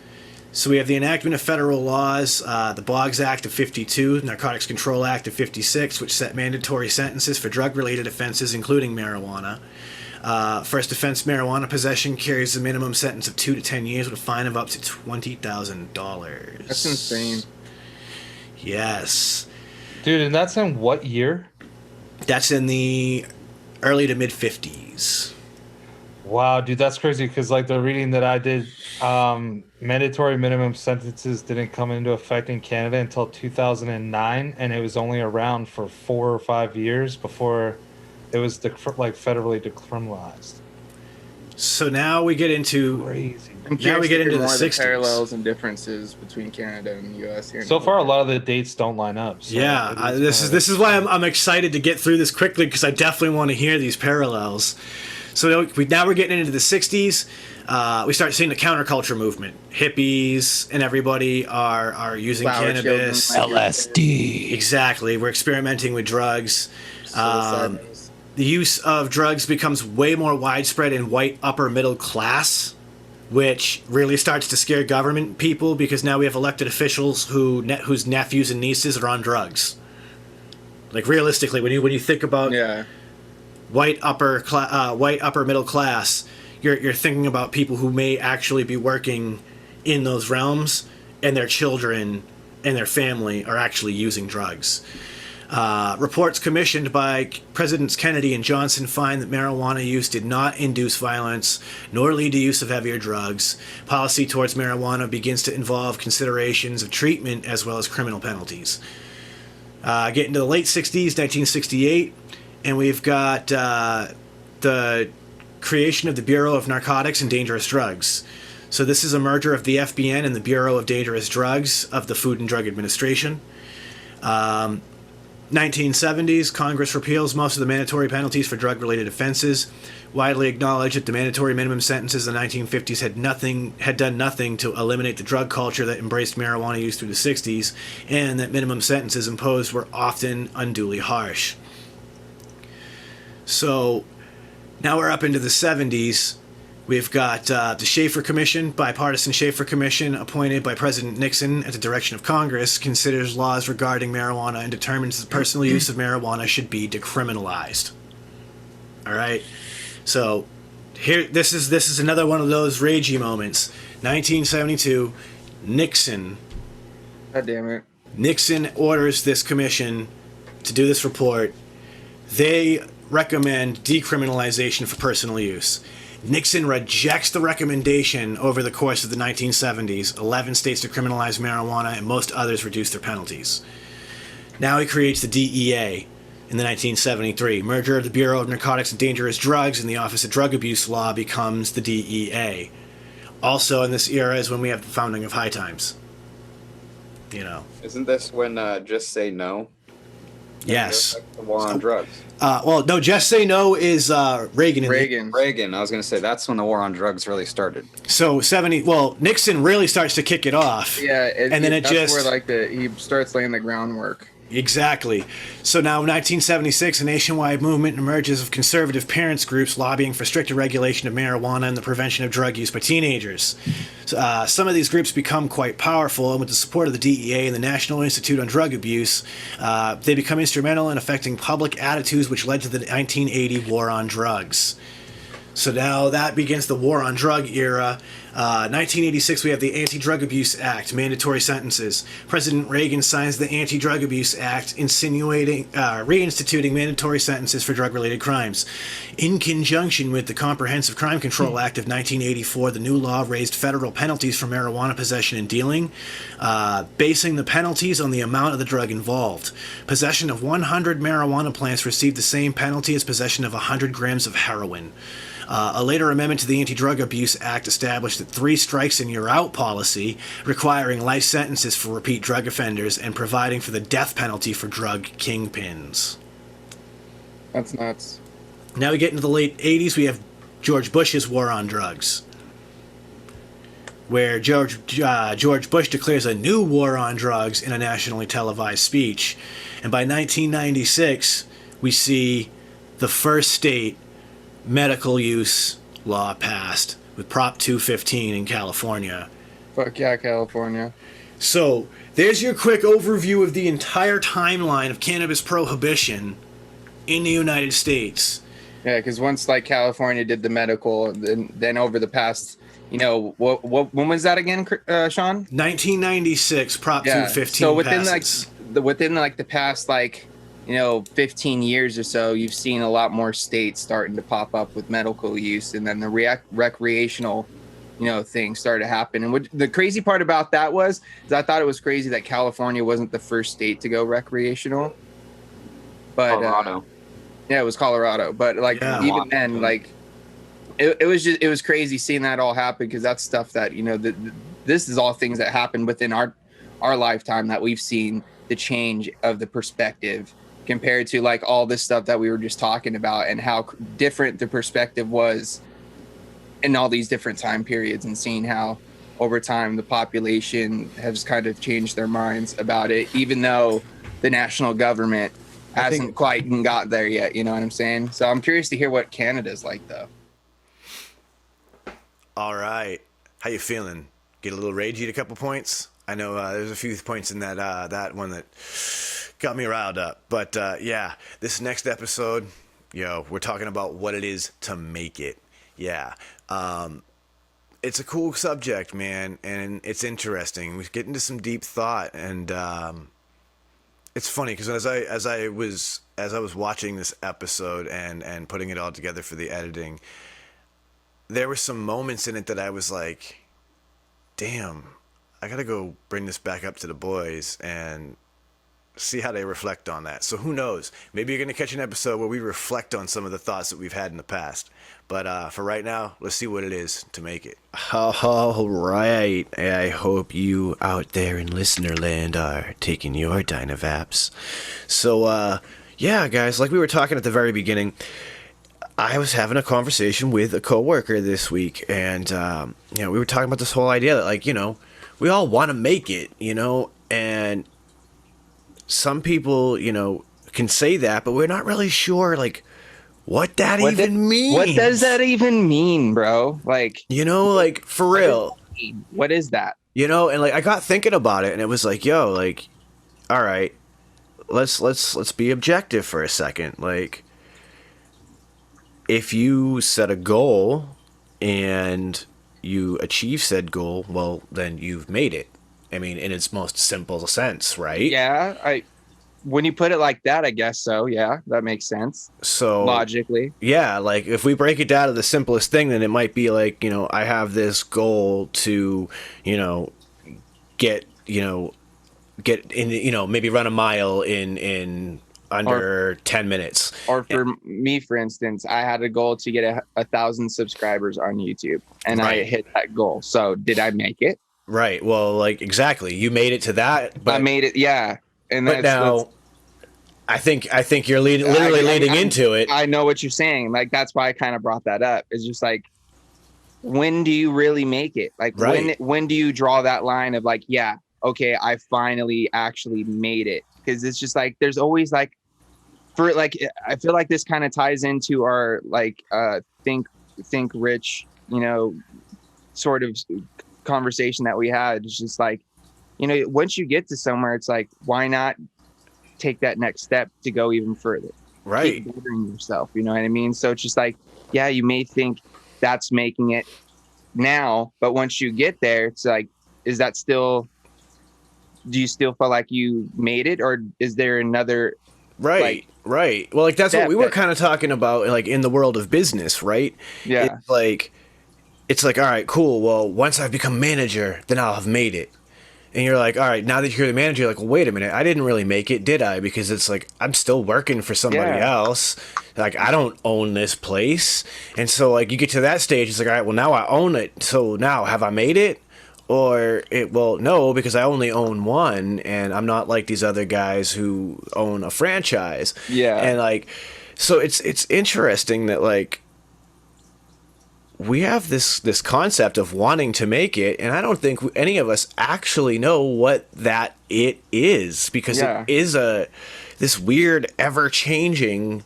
So we have the enactment of federal laws, the Boggs Act of 52, Narcotics Control Act of 56, which set mandatory sentences for drug-related offenses, including marijuana. First offense marijuana possession carries a minimum sentence of 2 to 10 years with a fine of up to $20,000. That's insane. Yes. Dude, and that's in what year? That's in the early to mid-50s. Wow, dude, that's crazy because like the reading that I did, mandatory minimum sentences didn't come into effect in Canada until 2009, and it was only around for 4 or 5 years before it was federally decriminalized. So now we get into Crazy. now we get into the more of 60s. parallels and differences between Canada and the U.S. here. So far, a lot of the dates don't line up. So Yeah, this is why I'm excited to get through this quickly, because I definitely want to hear these parallels. So now we're getting into the 60s. We start seeing the counterculture movement. Hippies and everybody are using Flower cannabis. children, LSD. Exactly. We're experimenting with drugs. psilocybins. The use of drugs becomes way more widespread in white upper middle class, which really starts to scare government people, because now we have elected officials whose nephews and nieces are on drugs. Like realistically, when you think about Yeah. white upper middle class, you're thinking about people who may actually be working in those realms, and their children and their family are actually using drugs. Reports commissioned by Presidents Kennedy and Johnson find that marijuana use did not induce violence nor lead to use of heavier drugs. Policy towards marijuana begins to involve considerations of treatment as well as criminal penalties. Get into the late 60s, 1968, and we've got the creation of the Bureau of Narcotics and Dangerous Drugs. So this is a merger of the FBN and the Bureau of Dangerous Drugs of the Food and Drug Administration. 1970s, Congress repeals most of the mandatory penalties for drug-related offenses. Widely acknowledged that the mandatory minimum sentences in the 1950s had done nothing to eliminate the drug culture that embraced marijuana use through the 60s, and that minimum sentences imposed were often unduly harsh. So now we're up into the 70s. We've got the Schaefer Commission, bipartisan Schaefer Commission, appointed by President Nixon at the direction of Congress, considers laws regarding marijuana and determines that personal use of marijuana should be decriminalized. All right, so here, this is another one of those ragey moments. 1972, Nixon. God damn it. Nixon orders this commission to do this report. They recommend decriminalization for personal use. Nixon rejects the recommendation over the course of the 1970s. 11 states decriminalized marijuana, and most others reduced their penalties. Now he creates the DEA in the 1973. Merger of the Bureau of Narcotics and Dangerous Drugs and the Office of Drug Abuse Law becomes the DEA. Also in this era is when we have the founding of High Times. You know. Isn't this when Just Say No? Yes. The war on drugs. Well, no, Just Say No is Reagan. Reagan. I was going to say that's when the war on drugs really started. So Nixon really starts to kick it off. Yeah, and then that's where he starts laying the groundwork. Exactly. So now, in 1976, a nationwide movement emerges of conservative parents groups lobbying for stricter regulation of marijuana and the prevention of drug use by teenagers. Some of these groups become quite powerful, and with the support of the DEA and the National Institute on Drug Abuse, they become instrumental in affecting public attitudes, which led to the 1980 War on Drugs. So now that begins the war on drug era. 1986, we have the Anti-Drug Abuse Act, mandatory sentences. President Reagan signs the Anti-Drug Abuse Act, reinstituting mandatory sentences for drug-related crimes. In conjunction with the Comprehensive Crime Control Act of 1984, the new law raised federal penalties for marijuana possession and dealing, basing the penalties on the amount of the drug involved. Possession of 100 marijuana plants received the same penalty as possession of 100 grams of heroin. A later amendment to the Anti-Drug Abuse Act established that 3 strikes and you're out policy, requiring life sentences for repeat drug offenders and providing for the death penalty for drug kingpins. That's nuts. Now we get into the late 80s, we have George Bush's war on drugs, where George Bush declares a new war on drugs in a nationally televised speech. And by 1996, we see the first state medical use law passed with Prop 215 in California, Fuck yeah, California. So there's your quick overview of the entire timeline of cannabis prohibition in the United States. Yeah, because once like California did the medical, then over the past, you know, what when was that again, Sean? 1996, Prop 215 So within passes. the past 15 years or so, you've seen a lot more states starting to pop up with medical use, and then the recreational, thing started to happen. And what the crazy part about that is I thought it was crazy that California wasn't the first state to go recreational, but Colorado. Yeah, it was Colorado, but even then, it was crazy seeing that all happen, because that's stuff that this is all things that happened within our lifetime that we've seen the change of the perspective compared to like all this stuff that we were just talking about, and how different the perspective was in all these different time periods, and seeing how over time the population has kind of changed their minds about it, even though the national government hasn't quite got there yet. You know what I'm saying? So I'm curious to hear what Canada's like, though. All right. How you feeling? Get a little ragey at a couple points? I know there's a few points in that one that got me riled up. But yeah, this next episode, we're talking about what it is to make it. Yeah. It's a cool subject, man, and it's interesting. We get into some deep thought, and it's funny because as I was watching this episode and putting it all together for the editing, there were some moments in it that I was like, damn, I gotta go bring this back up to the boys and see how they reflect on that. So who knows? Maybe you're gonna catch an episode where we reflect on some of the thoughts that we've had in the past. But for right now, let's see what it is to make it. All right. I hope you out there in listener land are taking your Dynavaps. So, yeah, guys, like we were talking at the very beginning, I was having a conversation with a coworker this week, and, we were talking about this whole idea that, we all want to make it, and some people, can say that, but we're not really sure, what that even means. What does that even mean, bro? For real. What is that? And I got thinking about it, and it was like, all right, let's be objective for a second. If you set a goal and you achieve said goal, well, then you've made it. I mean, in its most simple sense, right? Yeah, when you put it like that, I guess so. Yeah, that makes sense. So logically, yeah, if we break it down to the simplest thing, then it might be I have this goal to, get in, maybe run a mile in under 10 minutes. Or for me, for instance, I had a goal to get 1,000 subscribers on YouTube, and I hit that goal. So did I make it? Right. Well, exactly. You made it to that. But I made it. Yeah. And that's I think you're literally leading into it. I know what you're saying. That's why I kind of brought that up. It's just when do you really make it? When do you draw that line of yeah, okay, I finally actually made it? Because it's just there's always I feel like this kind of ties into our think rich, sort of conversation that we had. It's just once you get to somewhere, it's why not take that next step to go even further? Right. Keep bettering yourself. You know what I mean? So it's just yeah, you may think that's making it now, but once you get there, it's is that still, do you still feel like you made it, or is there another? Right. Right. Well, that's what we were kind of talking about, in the world of business, right? Yeah. It's all right, cool. Well, once I've become manager, then I'll have made it. And you're all right, now that you're the manager, you're well, wait a minute, I didn't really make it, did I? Because it's I'm still working for somebody else. I don't own this place. And so you get to that stage, it's all right, well, now I own it. So now have I made it? Or no, because I only own one, and I'm not like these other guys who own a franchise. Yeah. And so it's interesting that we have this concept of wanting to make it, and I don't think any of us actually know what that it is, because it is this weird, ever-changing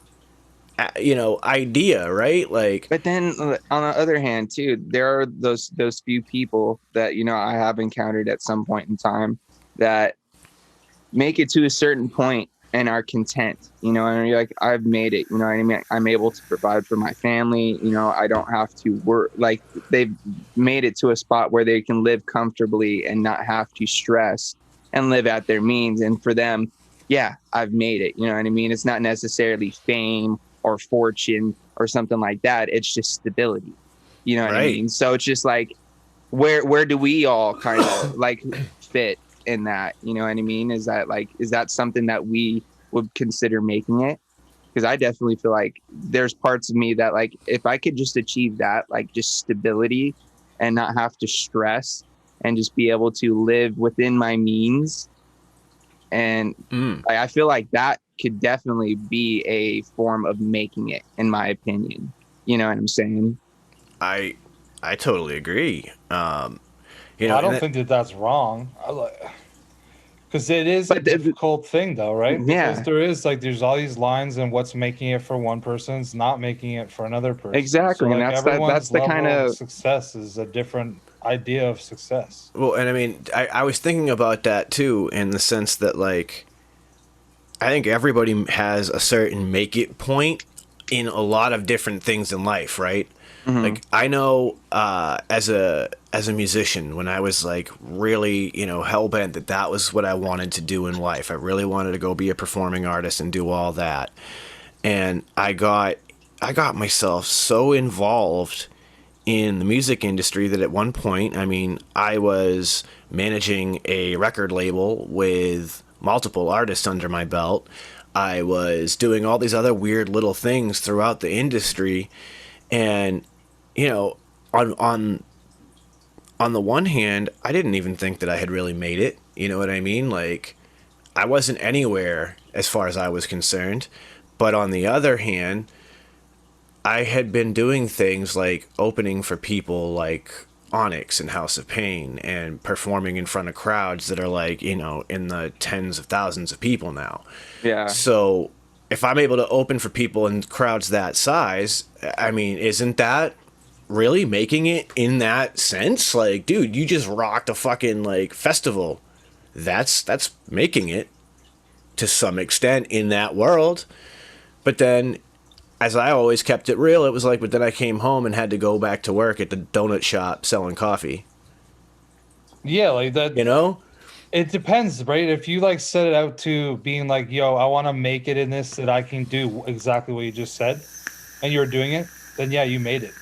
idea, right? Like, But then on the other hand, too, there are those few people that I have encountered at some point in time that make it to a certain point and are content, and you're like, I've made it, what I mean? I'm able to provide for my family, I don't have to work. Like, they've made it to a spot where they can live comfortably and not have to stress and live at their means. And for them, yeah, I've made it, what I mean? It's not necessarily fame or fortune or something like that. It's just stability, what I Right. mean? So it's just like, where do we all kind of like fit in that, what I mean? Is that something that we would consider making it? Because I definitely feel like there's parts of me that, like, if I could just achieve that, like, just stability and not have to stress and just be able to live within my means, and I feel like that could definitely be a form of making it, in my opinion. You know what I'm saying? I totally agree. I don't think that's wrong. Because it is a difficult thing, though, right? Because there's all these lines, and what's making it for one person is not making it for another person. Exactly, So, and like, that's the kind of success is a different idea of success. Well, and I mean, I was thinking about that too, in the sense that, like, I think everybody has a certain make it point in a lot of different things in life, right? Mm-hmm. Like, I know as a musician, when I was like really, hell bent that was what I wanted to do in life. I really wanted to go be a performing artist and do all that. And I got myself so involved in the music industry that at one point, I mean, I was managing a record label with multiple artists under my belt. I was doing all these other weird little things throughout the industry. And, on the one hand, I didn't even think that I had really made it. You know what I mean? Like, I wasn't anywhere as far as I was concerned. But on the other hand, I had been doing things like opening for people like Onyx and House of Pain and performing in front of crowds that are like, in the tens of thousands of people now. Yeah. So if I'm able to open for people in crowds that size, I mean, isn't that really making it in that sense? Like, dude, you just rocked a fucking like festival. That's making it to some extent in that world. But then, as I always kept it real, it was like, but then I came home and had to go back to work at the donut shop selling coffee. Yeah, like that. It depends, right? If you like set it out to being like, yo, I want to make it in this, that I can do exactly what you just said, and you're doing it, then yeah, you made it.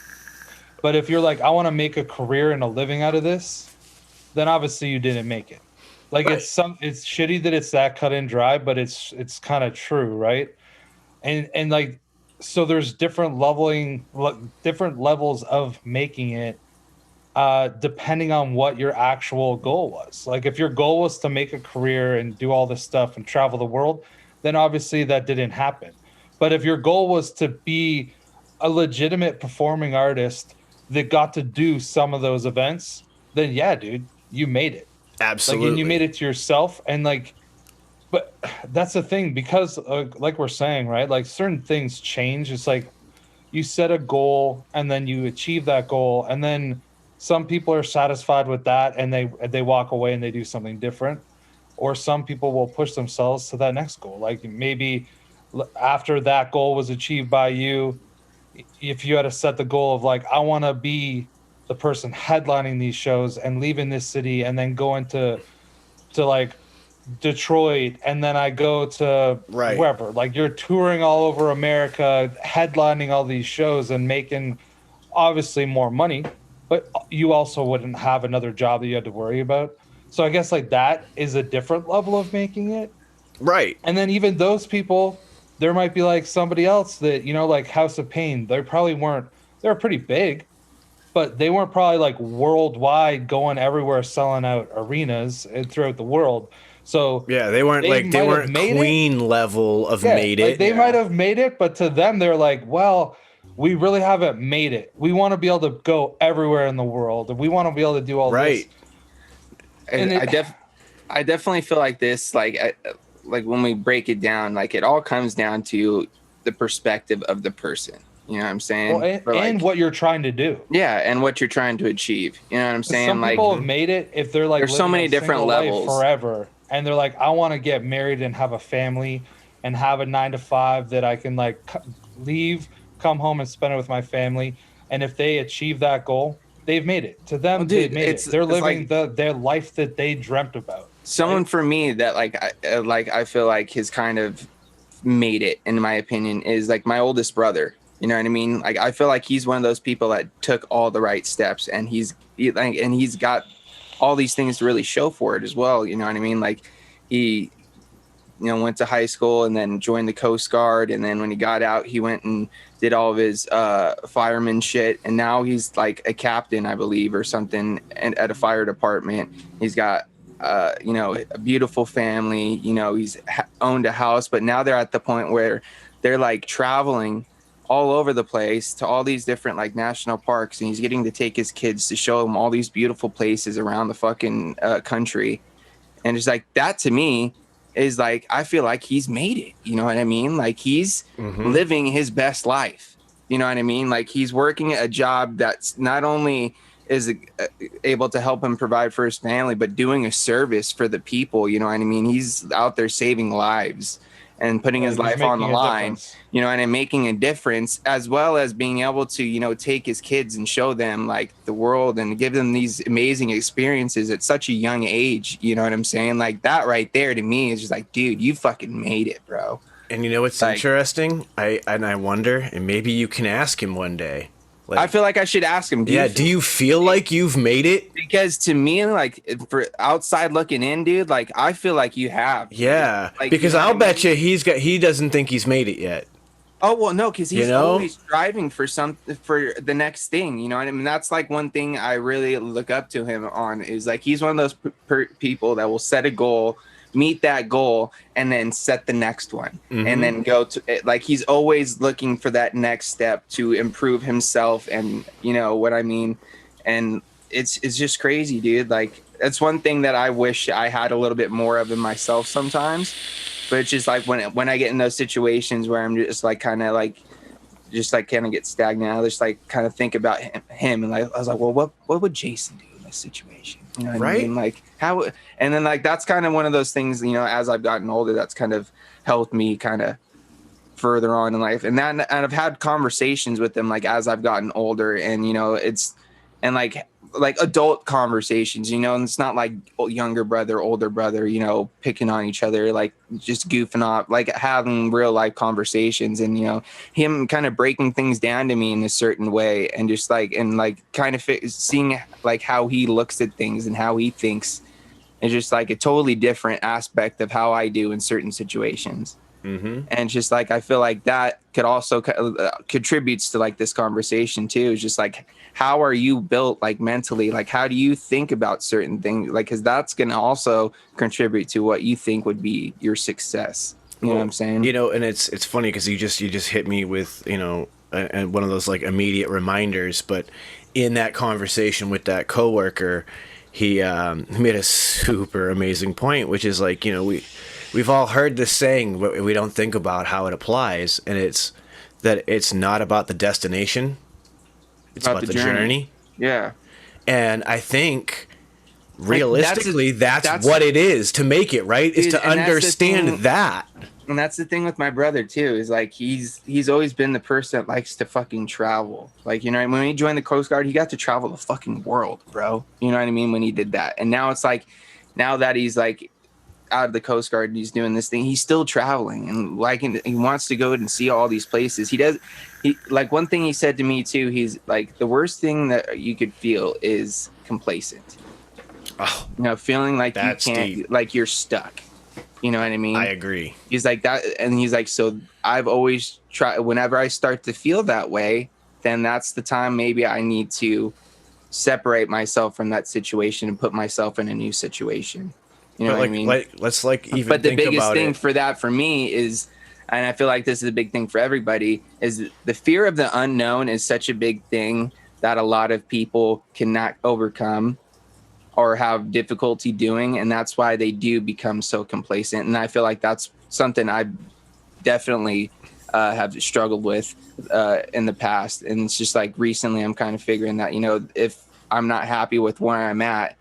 But if you're like, I want to make a career and a living out of this, then obviously you didn't make it. Like, right. It's shitty that it's that cut and dry, but it's kind of true, right? And like, so there's different levels of making it, depending on what your actual goal was. Like, if your goal was to make a career and do all this stuff and travel the world, then obviously that didn't happen. But if your goal was to be a legitimate performing artist that got to do some of those events, then yeah, dude, you made it. Absolutely. Like, and you made it to yourself. And like, but that's the thing, because like we're saying, right? Like, certain things change. It's like you set a goal and then you achieve that goal, and then some people are satisfied with that and they walk away and they do something different. Or some people will push themselves to that next goal. Like, maybe after that goal was achieved by you, if you had to set the goal of like, I want to be the person headlining these shows and leaving this city and then going to like Detroit, and then I go to wherever, like, you're touring all over America, headlining all these shows and making obviously more money, but you also wouldn't have another job that you had to worry about. So I guess like that is a different level of making it. Right. And then even those people, there might be like somebody else that, like House of Pain, they were pretty big, but they weren't probably like worldwide going everywhere selling out arenas throughout the world. So yeah, they weren't Queen level of made it. They might have made it, but to them they're like, well, we really haven't made it. We want to be able to go everywhere in the world, and we want to be able to do all this. And I definitely feel like this, like when we break it down, like, it all comes down to the perspective of the person. You know what I'm saying? Well, But, and like, what you're trying to do. yeah, and what you're trying to achieve. You know what I'm saying? Some Like, people have made it if they're like there's so living many a different single life levels. forever, and they're like, I want to get married and have a family and have a 9 to 5 that I can like leave, come home and spend it with my family. And if they achieve that goal, they've made it. To them, Well, dude, they've made it. They're living their life that they dreamt about. Someone for me that I feel like has kind of made it, in my opinion, is like my oldest brother. You know what I mean? Like, I feel like he's one of those people that took all the right steps, and he's got all these things to really show for it as well. You know what I mean? Like, he, went to high school and then joined the Coast Guard, and then when he got out, he went and did all of his fireman shit, and now he's like a captain, I believe, or something, at a fire department. He's got a beautiful family. He's owned a house, but now they're at the point where they're like traveling all over the place to all these different like national parks, and he's getting to take his kids to show them all these beautiful places around the fucking country. And it's like, that to me is like, I feel like he's made it. You know what I mean? Like, he's living his best life. You know what I mean? Like, he's working a job that's not only is able to help him provide for his family, but doing a service for the people. You know what I mean? He's out there saving lives and putting his life on the line, and making a difference, as well as being able to, take his kids and show them like the world and give them these amazing experiences at such a young age. You know what I'm saying? Like, that right there to me is just like, dude, you fucking made it, bro. And you know what's interesting? I wonder, and maybe you can ask him one day. Like, I feel like I should ask him. Do you feel like you've made it? Because to me, like, for outside looking in, dude, like, I feel like you have. Yeah, like, because I'll bet you he doesn't think he's made it yet. Oh, well, no, because he's always striving for for the next thing. You know what I mean? That's like one thing I really look up to him on, is like, he's one of those people that will set a goal, meet that goal, and then set the next one, and then go to it. Like, he's always looking for that next step to improve himself, and you know what I mean. And it's just crazy, dude. Like, that's one thing that I wish I had a little bit more of in myself sometimes. But it's just like when I get in those situations where I'm just like kind of get stagnant, I just like kind of think about him, and like I was like, well, what would Jason do in this situation? You know what I mean? Like, how? And then like, that's kind of one of those things, as I've gotten older, that's kind of helped me kind of further on in life. And I've had conversations with them like as I've gotten older, and it's like adult conversations, and it's not like younger brother, older brother, picking on each other, like just goofing off, like having real life conversations, and him kind of breaking things down to me in a certain way, and just like, and like kind of seeing like how he looks at things and how he thinks is just like a totally different aspect of how I do in certain situations. And just like, I feel like that could also contributes to like this conversation too. It's just like, how are you built like mentally? Like, how do you think about certain things? Like, because that's going to also contribute to what you think would be your success. You know what I'm saying? And it's funny because you just hit me with, and one of those like immediate reminders. But in that conversation with that coworker, he made a super amazing point, which is like, we've all heard this saying, but we don't think about how it applies. And it's that it's not about the destination. It's about the journey. Yeah. And I think realistically, that's what it is to make it, right? Is to understand that. And that's the thing with my brother too, is like, he's always been the person that likes to fucking travel. Like, when he joined the Coast Guard, he got to travel the fucking world, bro. You know what I mean? When he did that. And now it's like, now that he's like out of the Coast Guard and he's doing this thing, he's still traveling and he wants to go and see all these places. He like, one thing he said to me too, he's like, the worst thing that you could feel is complacent. Oh, feeling like you can't, deep. Like you're stuck. You know what I mean? I agree. He's like that. And he's like, so I've always tried, whenever I start to feel that way, then that's the time maybe I need to separate myself from that situation and put myself in a new situation. You know what I mean? Let's even. But the think biggest about thing it. for that for me is, and I feel like this is a big thing for everybody, is the fear of the unknown is such a big thing that a lot of people cannot overcome or have difficulty doing, and that's why they do become so complacent. And I feel like that's something I definitely have struggled with in the past. And it's just like recently I'm kind of figuring that, if I'm not happy with where I'm at,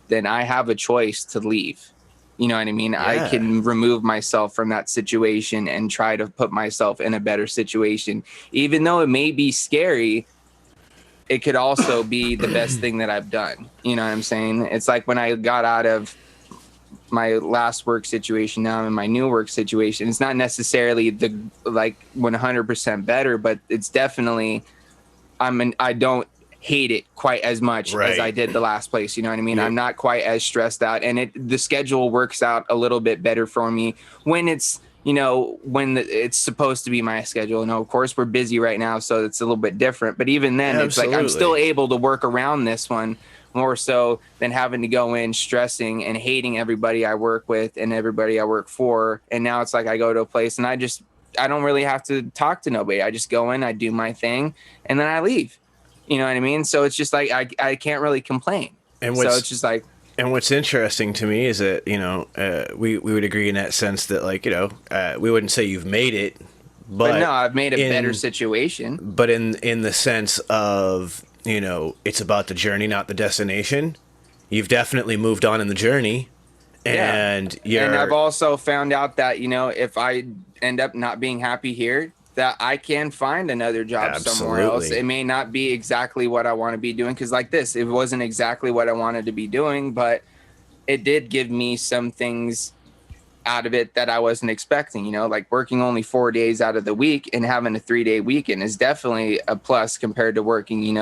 then I have a choice to leave. You know what I mean? Yeah. I can remove myself from that situation and try to put myself in a better situation. Even though it may be scary, it could also be the best thing that I've done. You know what I'm saying? It's like when I got out of my last work situation, now I'm in my new work situation. It's not necessarily the 100% better, but it's definitely I don't hate it quite as much as I did the last place. You know what I mean? Yeah. I'm not quite as stressed out, and the schedule works out a little bit better for me when it's, it's supposed to be my schedule. Of course we're busy right now, so it's a little bit different, but even then it's like I'm still able to work around this one more so than having to go in stressing and hating everybody I work with and everybody I work for. And now it's like I go to a place and I don't really have to talk to nobody. I just go in, I do my thing, and then I leave. You know what I mean? So it's just like I can't really complain. And so it's just like. And what's interesting to me is that we would agree in that sense that we wouldn't say you've made it, but no, I've made a better situation. But in the sense of it's about the journey, not the destination. You've definitely moved on in the journey, and I've also found out that if I end up not being happy here, that I can find another job somewhere else. It may not be exactly what I want to be doing, because like this, it wasn't exactly what I wanted to be doing, but it did give me some things out of it that I wasn't expecting. Like working only 4 days out of the week and having a 3-day weekend is definitely a plus compared to working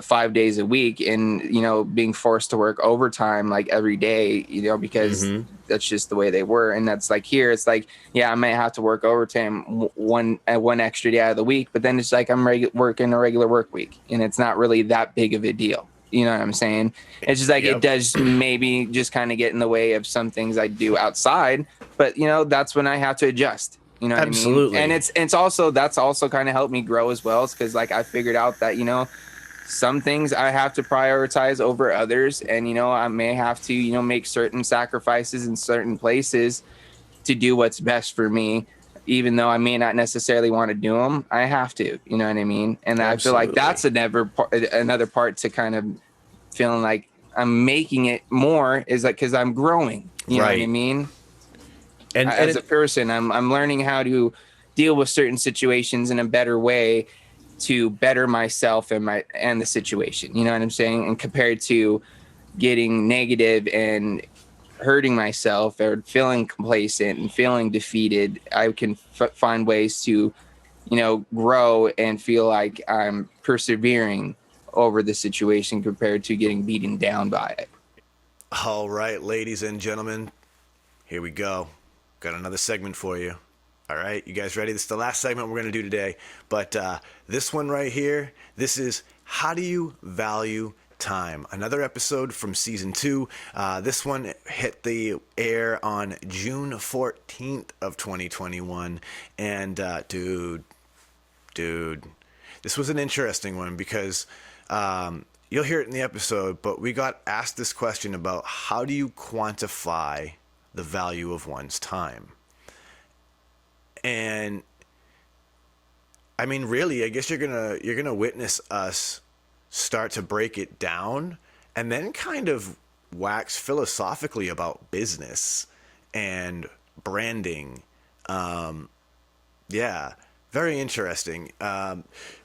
5 days a week and being forced to work overtime like every day, because that's just the way they were. And that's like here, it's like, I might have to work overtime one extra day out of the week, but then it's like I'm working a regular work week, and it's not really that big of a deal. You know what I'm saying? It's just like it does maybe just kind of get in the way of some things I do outside, but that's when I have to adjust. You know what I mean? And it's also that's also kind of helped me grow as well, because like I figured out that some things I have to prioritize over others, and I may have to make certain sacrifices in certain places to do what's best for me. Even though I may not necessarily want to do them, I have to, you know what I mean? And I feel like that's another part to kind of feeling like I'm making it more is like, cause I'm growing, you know what I mean? And as a person, I'm learning how to deal with certain situations in a better way to better myself and the situation, you know what I'm saying? And compared to getting negative and hurting myself or feeling complacent and feeling defeated, I can find ways to, grow and feel like I'm persevering over the situation compared to getting beaten down by it. All right, ladies and gentlemen, here we go. Got another segment for you. All right, you guys ready? This is the last segment we're going to do today. But this one right here, this is how do you value time? Another episode from season 2. This one hit the air on June 14th of 2021. And dude, this was an interesting one because you'll hear it in the episode, but we got asked this question about how do you quantify the value of one's time? And I mean, really, I guess you're gonna witness us start to break it down and then kind of wax philosophically about business and branding. Very interesting.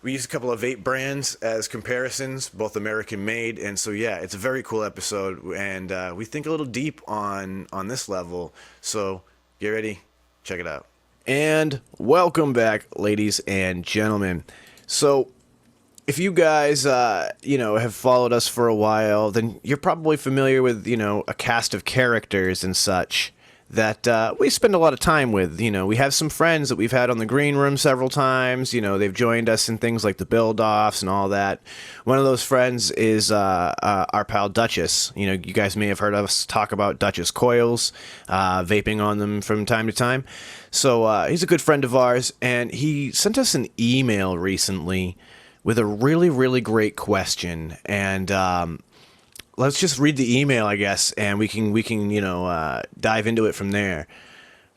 We use a couple of vape brands as comparisons, both American made, and so it's a very cool episode, and we think a little deep on this level. So get ready, check it out. And welcome back, ladies and gentlemen. So if you guys, have followed us for a while, then you're probably familiar with, a cast of characters and such that we spend a lot of time with. We have some friends that we've had on the green room several times. They've joined us in things like the build-offs and all that. One of those friends is our pal Duchess. You guys may have heard us talk about Duchess coils, vaping on them from time to time. So he's a good friend of ours, and he sent us an email recently with a really, really great question. And let's just read the email, I guess, and we can dive into it from there.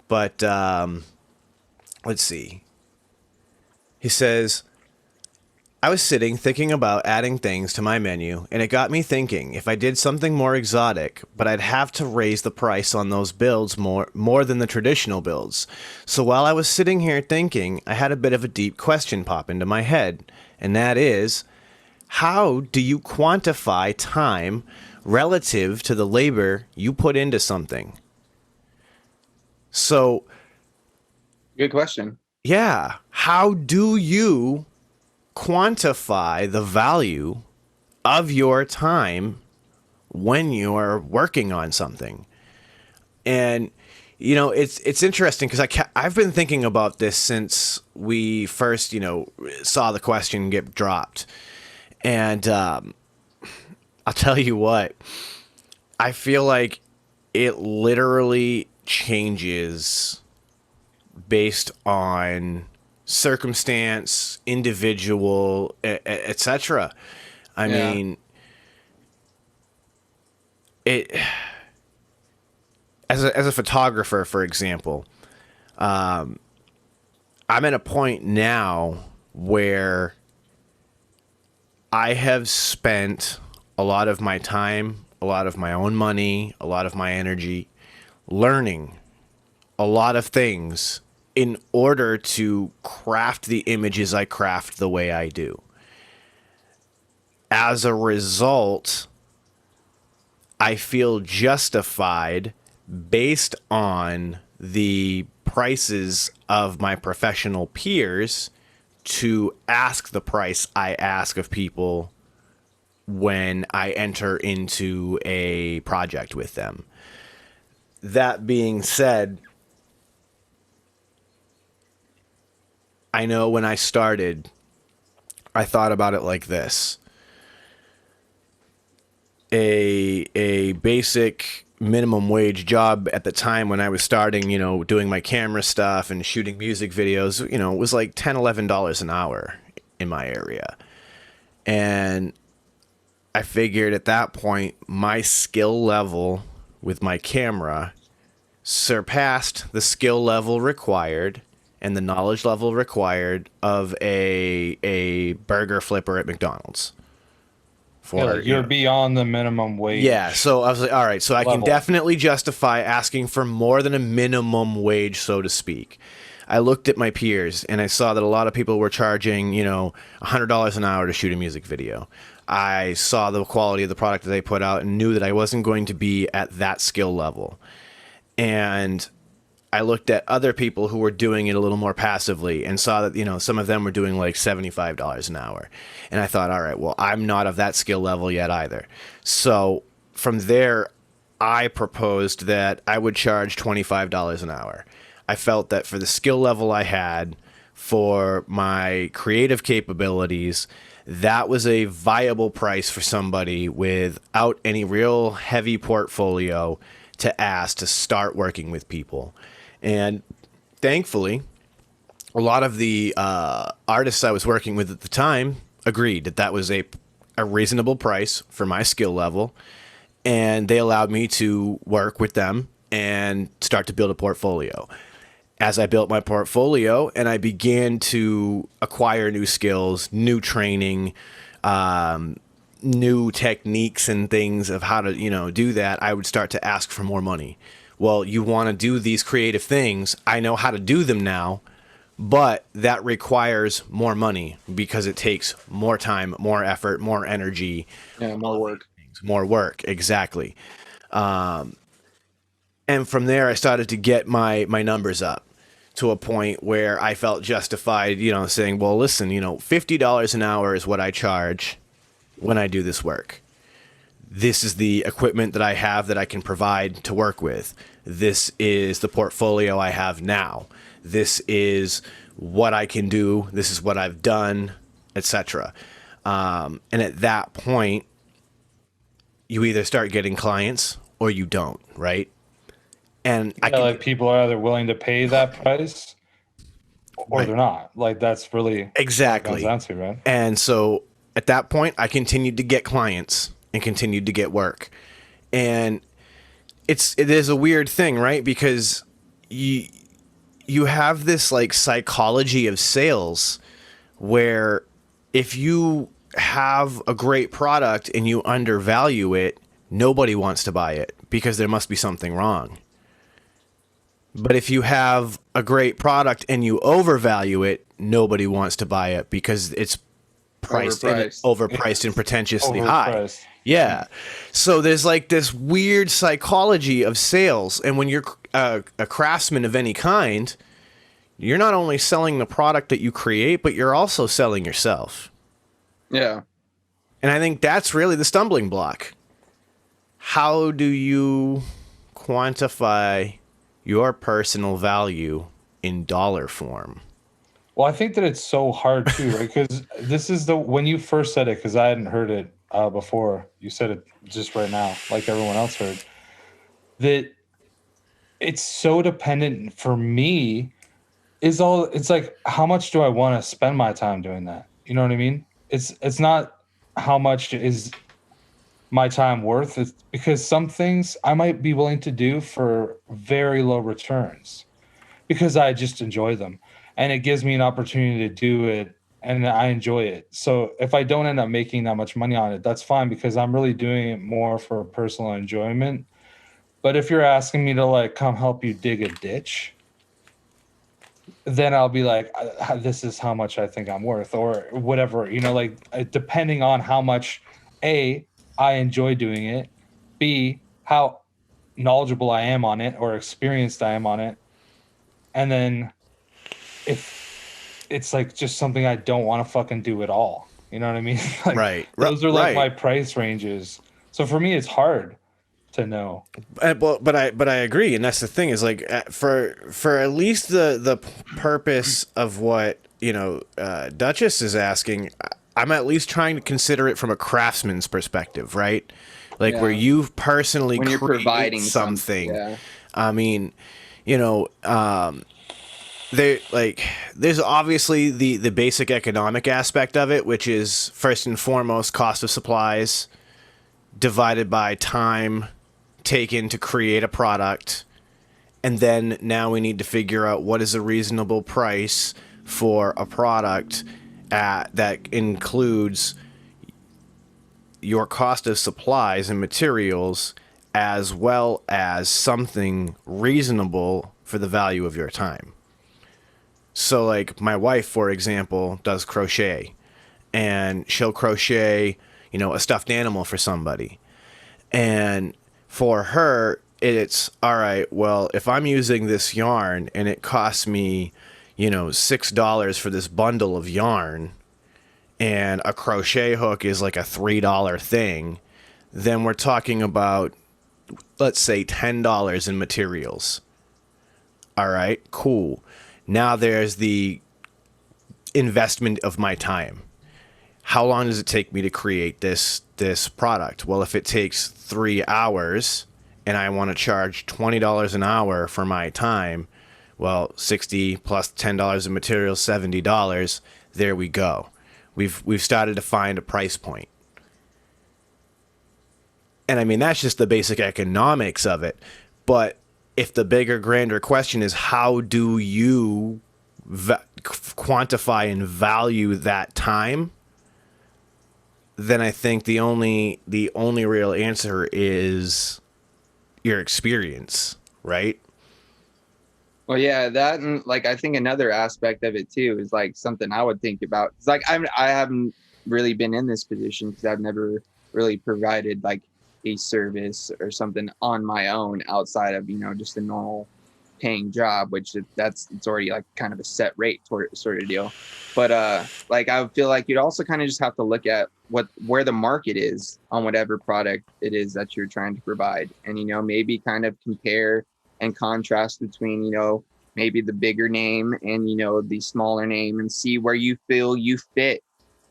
But let's see. He says, I was sitting thinking about adding things to my menu, and it got me thinking if I did something more exotic, but I'd have to raise the price on those builds more than the traditional builds. So while I was sitting here thinking, I had a bit of a deep question pop into my head, and that is, how do you quantify time relative to the labor you put into something? So, Good question. yeah, how do you quantify the value of your time when you're working on something? And it's interesting because I've been thinking about this since we first saw the question get dropped, and I'll tell you what, I feel like it literally changes based on circumstance, individual, etc. I mean, it as a photographer, for example, I'm at a point now where I have spent a lot of my time, a lot of my own money, a lot of my energy learning a lot of things in order to craft the images I craft the way I do. As a result, I feel justified based on the prices of my professional peers to ask the price I ask of people when I enter into a project with them. That being said, I know when I started, I thought about it like this. A basic minimum wage job at the time when I was starting, doing my camera stuff and shooting music videos, it was like $10, $11 an hour in my area. And I figured at that point, my skill level with my camera surpassed the skill level required and the knowledge level required of a burger flipper at McDonald's. You're beyond the minimum wage. Yeah, so I was like, all right, so I can level. definitely justify asking for more than a minimum wage, so to speak. I looked at my peers and I saw that a lot of people were charging, $100 an hour to shoot a music video. I saw the quality of the product that they put out and knew that I wasn't going to be at that skill level. And I looked at other people who were doing it a little more passively and saw that, some of them were doing like $75 an hour. And I thought, all right, well, I'm not of that skill level yet either. So from there, I proposed that I would charge $25 an hour. I felt that for the skill level I had, for my creative capabilities, that was a viable price for somebody without any real heavy portfolio to ask to start working with people. And thankfully, a lot of the artists I was working with at the time agreed that that was a reasonable price for my skill level. And they allowed me to work with them and start to build a portfolio. As I built my portfolio and I began to acquire new skills, new training, new techniques and things of how to, do that, I would start to ask for more money. Well, you want to do these creative things. I know how to do them now, but that requires more money because it takes more time, more effort, more energy. Yeah, more work. More work, exactly. And from there, I started to get my numbers up to a point where I felt justified, saying, well, listen, $50 an hour is what I charge when I do this work. This is the equipment that I have that I can provide to work with. This is the portfolio I have now. This is what I can do. This is what I've done, etc. And at that point, you either start getting clients or you don't, right? And people are either willing to pay that price or right. They're not. Like that's really exactly what it comes down to, right? And so at that point, I continued to get clients and continued to get work. And it is a weird thing, right? Because you have this like psychology of sales where if you have a great product and you undervalue it, nobody wants to buy it because there must be something wrong. But if you have a great product and you overvalue it, nobody wants to buy it because it's overpriced and pretentiously high. Overpriced. Yeah. So there's like this weird psychology of sales. And when you're a craftsman of any kind, you're not only selling the product that you create, but you're also selling yourself. Yeah. And I think that's really the stumbling block. How do you quantify your personal value in dollar form? Well, I think that it's so hard too, right? Because this is when you first said it, because I hadn't heard it before. You said it just right now, like everyone else heard. That it's so dependent for me. It's like, how much do I want to spend my time doing that? You know what I mean? It's not how much is my time worth. It's because some things I might be willing to do for very low returns because I just enjoy them. And it gives me an opportunity to do it, and I enjoy it. So if I don't end up making that much money on it, that's fine because I'm really doing it more for personal enjoyment. But if you're asking me to like come help you dig a ditch, then I'll be like, this is how much I think I'm worth, or whatever, like depending on how much A, I enjoy doing it, B, how knowledgeable I am on it or experienced I am on it, and then if it's like just something I don't want to fucking do at all. You know what I mean? Like, right. Those are like my price ranges. So for me, it's hard to know. But I agree, and that's the thing is like for at least the purpose of what Duchess is asking, I'm at least trying to consider it from a craftsman's perspective, right? Like where you've personally when you're providing something. Yeah. I mean, there's obviously the basic economic aspect of it, which is first and foremost cost of supplies divided by time taken to create a product. And then now we need to figure out what is a reasonable price for a product that includes your cost of supplies and materials as well as something reasonable for the value of your time. So like my wife, for example, does crochet, and she'll crochet, a stuffed animal for somebody. And for her, it's all right, well, if I'm using this yarn and it costs me, $6 for this bundle of yarn, and a crochet hook is like a $3 thing, then we're talking about, let's say, $10 in materials. All right, cool. Now there's the investment of my time. How long does it take me to create this product? Well, if it takes 3 hours and I want to charge $20 an hour for my time, well, 60 plus $10 in materials, $70. There we go. We've started to find a price point. And I mean, that's just the basic economics of it. But if the bigger, grander question is how do you quantify and value that time, then I think the only real answer is your experience, right? Well, yeah, that, and like I think another aspect of it too is like something I would think about. It's like I haven't really been in this position because I've never really provided like a service or something on my own outside of just a normal paying job, which it's already like kind of a set rate sort of deal. But like I feel like you'd also kind of just have to look at where the market is on whatever product it is that you're trying to provide, and maybe kind of compare and contrast between maybe the bigger name and the smaller name, and see where you feel you fit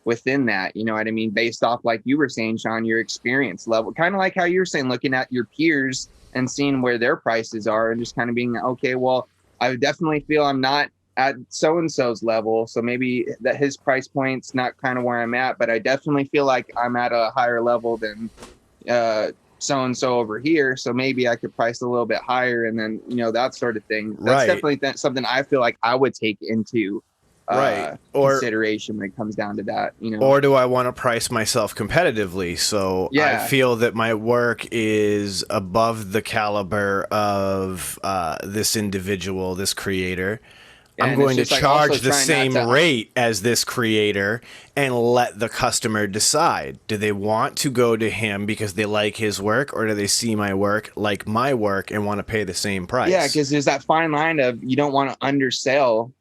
within that, you know what I mean? Based off, like you were saying, Sean, your experience level, kind of like how you're saying, looking at your peers and seeing where their prices are and just kind of being, okay, well, I definitely feel I'm not at so-and-so's level. So maybe that his price point's not kind of where I'm at, but I definitely feel like I'm at a higher level than so-and-so over here. So maybe I could price a little bit higher, and then, that sort of thing. That's definitely something I feel like I would take into Right. Or consideration when it comes down to that, you know. or do I want to price myself competitively? So I Yeah. feel that my work is above the caliber of this individual, this creator. Yeah, I'm and going to it's just, like, charge also the trying same not to- rate as this creator and let the customer decide. Do they want to go to him because they like his work, or do they see my work, like my work, and want to pay the same price? Yeah, because there's that fine line of you don't want to undersell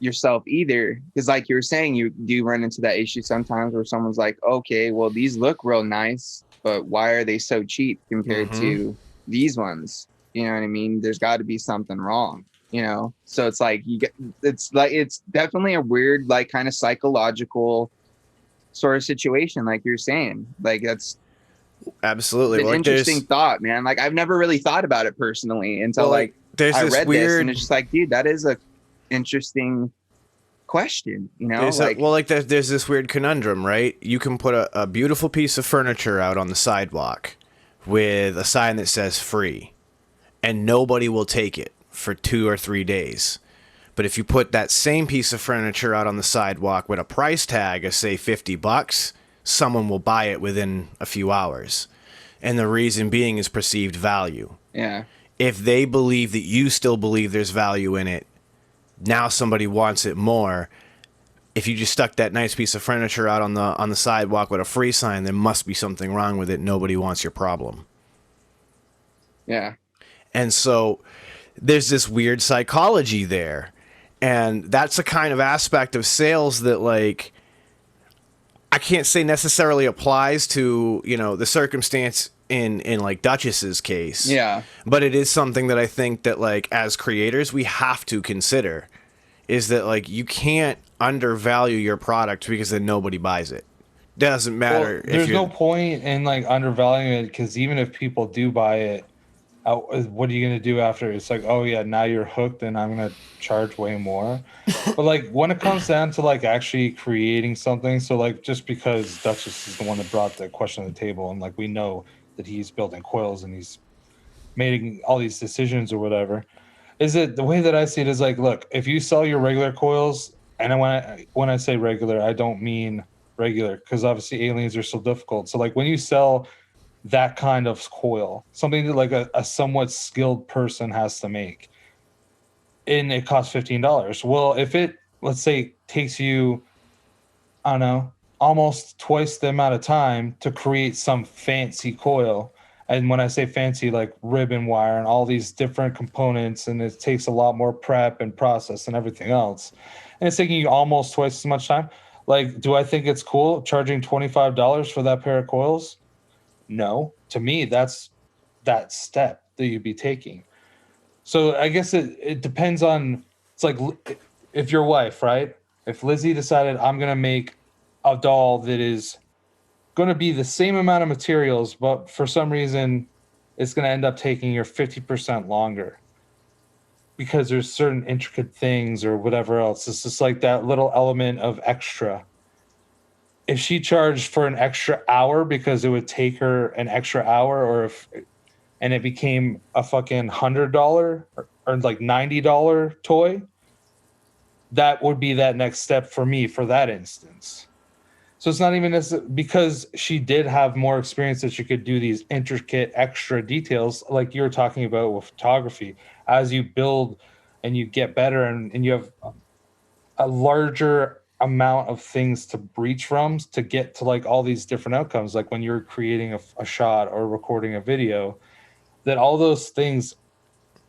yourself either. Because like you were saying, you do run into that issue sometimes where someone's like, okay, well, these look real nice, but why are they so cheap compared to these ones? You know what I mean? There's got to be something wrong, you know? So it's like, it's definitely a weird, like, kind of psychological sort of situation. Like you're saying, like, that's Absolutely. an Like, interesting thought, man. Like I've never really thought about it personally until like there's I this read this, weird. and it's just like, dude, that is a interesting question, you know? There's this weird conundrum, right? You can put a beautiful piece of furniture out on the sidewalk with a sign that says free, and nobody will take it for 2 or 3 days. But if you put that same piece of furniture out on the sidewalk with a price tag of, say, $50, someone will buy it within a few hours. And the reason being is perceived value. Yeah. If they believe that you still believe there's value in it, now somebody wants it more. If you just stuck that nice piece of furniture out on the sidewalk with a free sign, there must be something wrong with it. Nobody wants your problem. Yeah. And so there's this weird psychology there. And that's a kind of aspect of sales that, like, I can't say necessarily applies to, you know, the circumstance in like Duchess's case. Yeah. But it is something that I think that, like, as creators, we have to consider, is that, like, you can't undervalue your product because then nobody buys it. Doesn't matter. Well, there's no point in like undervaluing it, because even if people do buy it, what are you going to do after? It's like, oh yeah, now you're hooked and I'm going to charge way more. But like when it comes down to like actually creating something, so like just because Duchess is the one that brought the question to the table, and like we know that he's building coils and he's making all these decisions or whatever, is it the way that I see it is like, look, if you sell your regular coils, and when I say regular, I don't mean regular, because obviously aliens are so difficult. So like when you sell that kind of coil, something that like a somewhat skilled person has to make, and it costs $15. Well, if it, let's say, takes you, I don't know, almost twice the amount of time to create some fancy coil, and when I say fancy, like ribbon wire and all these different components, and it takes a lot more prep and process and everything else, and it's taking you almost twice as much time, like, do I think it's cool charging $25 for that pair of coils? No. To me, that's that step that you'd be taking. So I guess it depends on, it's like if your wife, right? If Lizzie decided, I'm going to make a doll that is going to be the same amount of materials, but for some reason it's going to end up taking her 50% longer because there's certain intricate things or whatever else. It's just like that little element of extra. If she charged for an extra hour because it would take her an extra hour, and it became a fucking $100 or like $90 toy, that would be that next step for me for that instance. So it's not even because she did have more experience that she could do these intricate extra details like you were talking about with photography. As you build and you get better and you have a larger amount of things to reach from to get to like all these different outcomes, like when you're creating a shot or recording a video, that all those things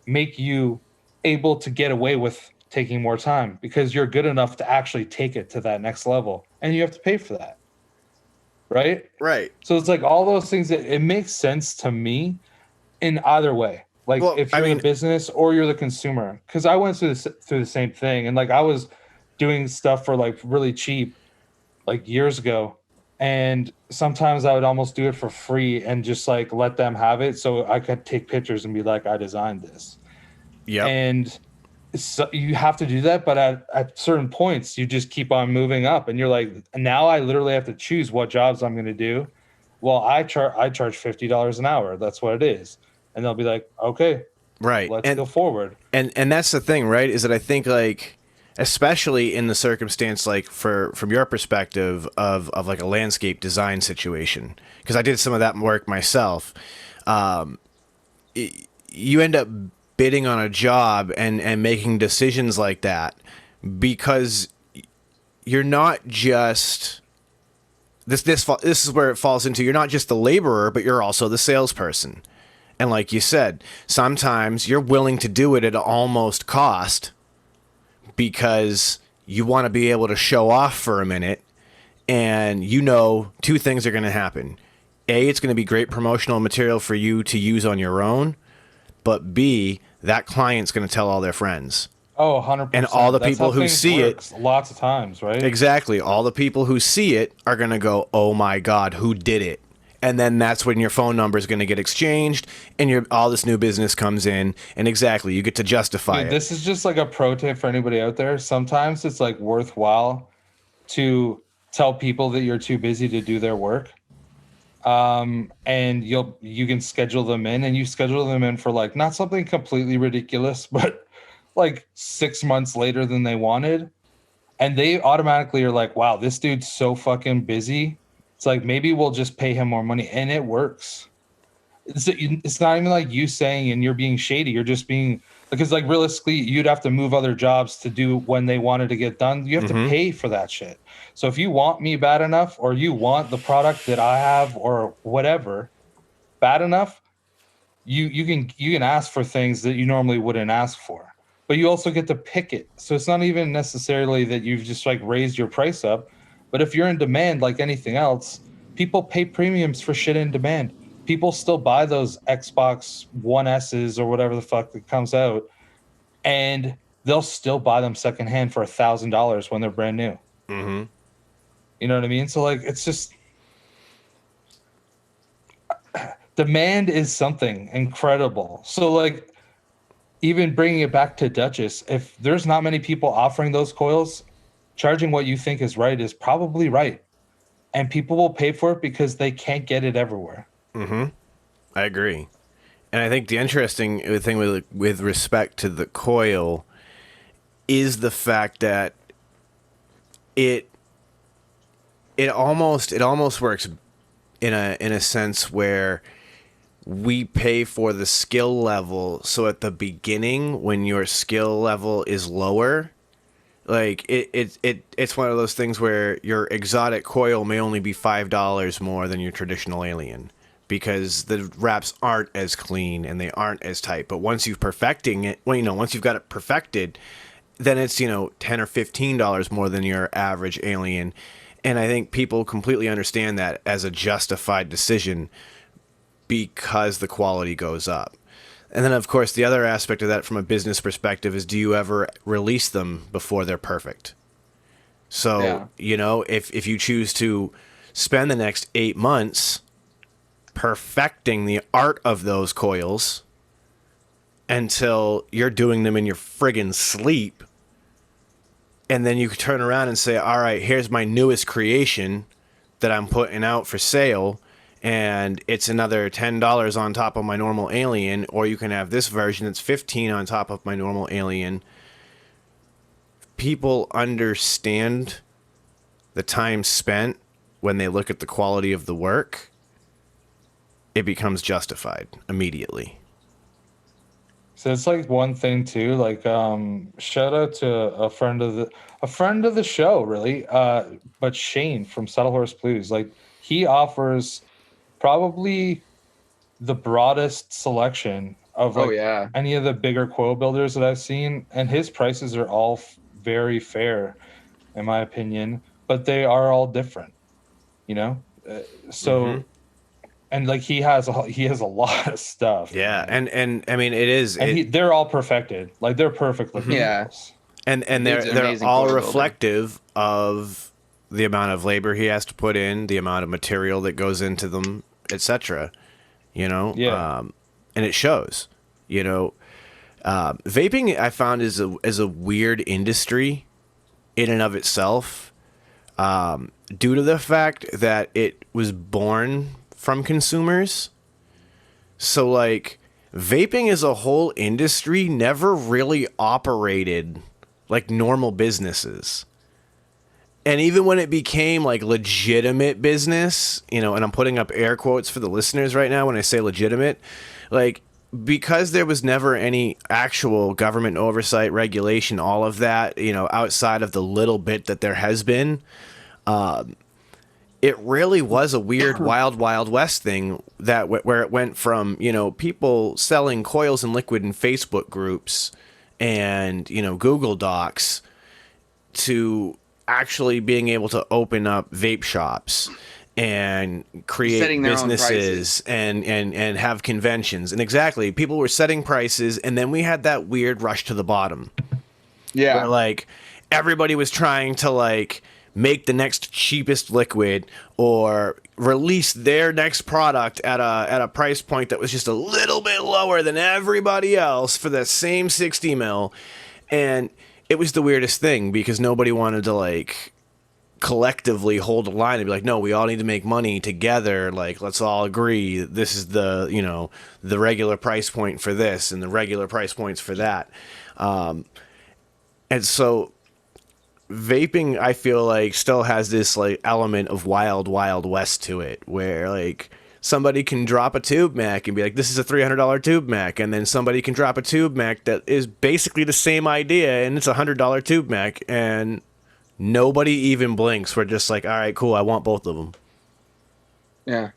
make you able to get away with taking more time because you're good enough to actually take it to that next level, and you have to pay for that, right? So it's like all those things that it makes sense to me in either way, like, well, if you're the business or you're the consumer, because I went through the same thing, and like I was doing stuff for like really cheap like years ago, and sometimes I would almost do it for free and just like let them have it so I could take pictures and be like, I designed this. And so you have to do that, but at certain points you just keep on moving up, and you're like, now I literally have to choose what jobs I'm going to do. Well, I charge $50 an hour. That's what it is. And they'll be like, okay, let's go forward. And that's the thing, right? Is that I think like especially in the circumstance, like from your perspective of like a landscape design situation, because I did some of that work myself. You end up bidding on a job and making decisions like that because you're not just this is where it falls into, you're not just the laborer, but you're also the salesperson. And like you said, sometimes you're willing to do it at almost cost because you want to be able to show off for a minute, and you know two things are going to happen. A, it's going to be great promotional material for you to use on your own, but B, that client's going to tell all their friends. Oh, 100%. And all the That's people how who things see works lots of times, right? Exactly. All the people who see it are going to go, oh my God, who did it? And then that's when your phone number is going to get exchanged and all this new business comes in. And exactly, you get to justify Dude, it. this is just like a pro tip for anybody out there. Sometimes it's like worthwhile to tell people that you're too busy to do their work. And you can schedule them in, and you schedule them in for like not something completely ridiculous, but like 6 months later than they wanted. And they automatically are like, wow, this dude's so fucking busy. It's like, maybe we'll just pay him more money. And it works. It's not even like you saying and you're being shady. You're just being, because like realistically, you'd have to move other jobs to do when they wanted to get done. You have to pay for that shit. So if you want me bad enough, or you want the product that I have or whatever bad enough, you can ask for things that you normally wouldn't ask for. But you also get to pick it. So it's not even necessarily that you've just like raised your price up. But if you're in demand like anything else, people pay premiums for shit in demand. People still buy those Xbox One S's or whatever the fuck that comes out, and they'll still buy them secondhand for $1,000 when they're brand new. Mm-hmm. You know what I mean? So like, it's just, demand is something incredible. So like, even bringing it back to Duchess, if there's not many people offering those coils, charging what you think is right is probably right. And people will pay for it because they can't get it everywhere. Mm-hmm. I agree. And I think the interesting thing with respect to the coil is the fact that it almost works in a sense where we pay for the skill level. So at the beginning, when your skill level is lower, like it's one of those things where your exotic coil may only be $5 more than your traditional alien, because the wraps aren't as clean and they aren't as tight. But once you've perfecting it, once you've got it perfected, then it's, $10 or $15 more than your average alien. And I think people completely understand that as a justified decision because the quality goes up. And then, of course, the other aspect of that from a business perspective is, do you ever release them before they're perfect? So, if you choose to spend the next 8 months perfecting the art of those coils until you're doing them in your friggin' sleep, and then you could turn around and say, all right, here's my newest creation that I'm putting out for sale, and it's another $10 on top of my normal alien, or you can have this version that's $15 on top of my normal alien. People understand the time spent when they look at the quality of the work. It becomes justified immediately. So it's like one thing too, like shout out to a friend of the show, really, but Shane from Saddle Horse Blues. Like, he offers probably the broadest selection of any of the bigger coil builders that I've seen, and his prices are all very fair, in my opinion, but they are all different, so. And like he has a lot of stuff. Yeah, and I mean it is. And they're all perfected. Like, they're perfect looking. Yeah. And they're all reflective of the amount of labor he has to put in, the amount of material that goes into them, etc. Yeah. And it shows. Vaping, I found, is a weird industry in and of itself, due to the fact that it was born from consumers. So like, vaping as a whole industry never really operated like normal businesses. And even when it became like legitimate business, you know, and I'm putting up air quotes for the listeners right now when I say legitimate, like, because there was never any actual government oversight, regulation, all of that, you know, outside of the little bit that there has been, it really was a weird wild, wild west thing that where it went from, you know, people selling coils and liquid in Facebook groups and, you know, Google Docs to actually being able to open up vape shops and create Setting their own businesses and have conventions. And exactly, people were setting prices, and then we had that weird rush to the bottom. Yeah. Where, like, everybody was trying to, like, make the next cheapest liquid or release their next product at a price point that was just a little bit lower than everybody else for the same 60 mil. And it was the weirdest thing because nobody wanted to, like, collectively hold a line and be like, no, we all need to make money together. Like, let's all agree this is the, you know, the regular price point for this and the regular price points for that. And so vaping, I feel like, still has this, like, element of wild, wild west to it where, like, somebody can drop a tube Mac and be like, this is a $300 tube Mac. And then somebody can drop a tube Mac that is basically the same idea and it's a $100 tube Mac. And nobody even blinks. We're just like, all right, cool. I want both of them. Yeah.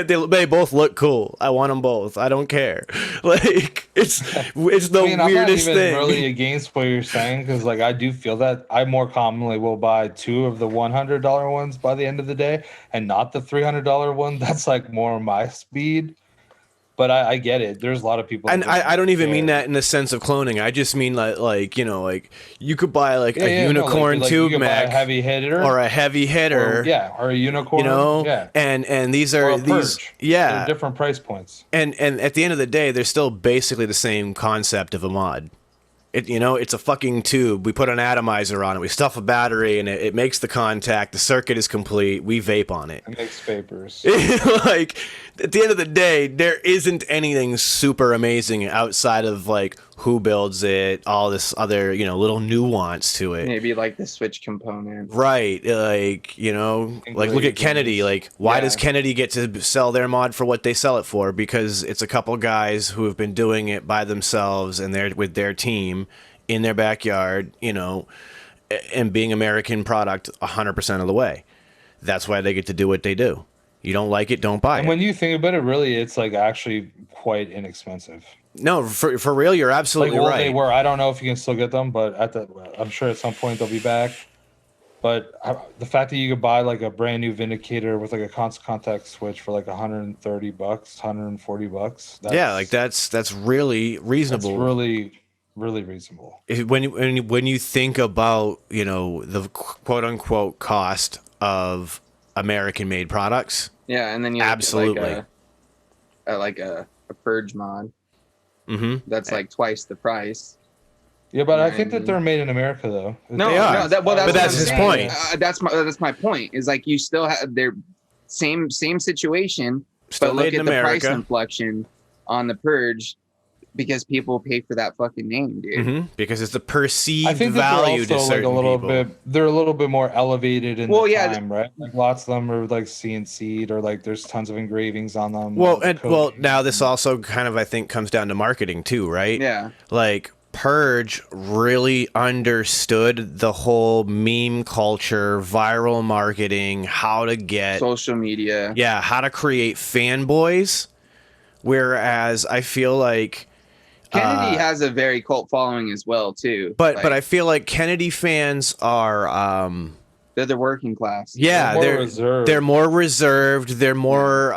they both look cool. I want them both. I don't care. Like, it's the weirdest I'm not even thing. really against what you're saying because, like, I do feel that I more commonly will buy 2 of the $100 ones by the end of the day and not the $300 one. That's like more my speed. But I get it. There's a lot of people. And I don't even mean that in the sense of cloning. I just mean like you know, like you could buy like a unicorn tube Mac, a heavy hitter, or a heavy hitter, or a unicorn, you know, yeah. And these are They're different price points. And at the end of the day, they're still basically the same concept of a mod. You know, it's a fucking tube. We put an atomizer on it. We stuff a battery and it makes the contact. The circuit is complete. We vape on it. It makes vapors. Like, at the end of the day, there isn't anything super amazing outside of, like, who builds it, all this other, you know, little nuance to it. Maybe like the switch component. Right. Like, you know, like, look at Kennedy. Like, why does Kennedy get to sell their mod for what they sell it for? Because it's a couple guys who have been doing it by themselves and they're with their team in their backyard, you know, and being American product 100% of the way. That's why they get to do what they do. You don't like it, don't buy it. And when you think about it, really, it's like actually quite inexpensive. No, for real, you're absolutely like, right. They were. I don't know if you can still get them, but I'm sure at some point they'll be back. But the fact that you could buy like a brand new Vindicator with like a constant contact switch for like $130, $140, that's really reasonable. That's really, really reasonable. When you think about, you know, the quote unquote cost of American made products. Yeah, and then you absolutely like a purge mod. Mm-hmm. That's like twice the price. Yeah, but I think that they're made in America though. No, they are. That's his point. That's my point. Is like you still have their same situation, still but look made at in the America. price inflection on the purge. Because people pay for that fucking name, dude. Mm-hmm. Because it's the perceived I think value they're also to certain like a little people. They're a little bit more elevated in the time, right? Like lots of them are like CNC'd or like there's tons of engravings on them. Well, now this also kind of, I think, comes down to marketing too, right? Yeah. Like, Purge really understood the whole meme culture, viral marketing, how to get social media. Yeah, how to create fanboys. Whereas I feel like Kennedy has a very cult following as well too. But I feel like Kennedy fans are they're the working class. Yeah, they're more reserved. They're more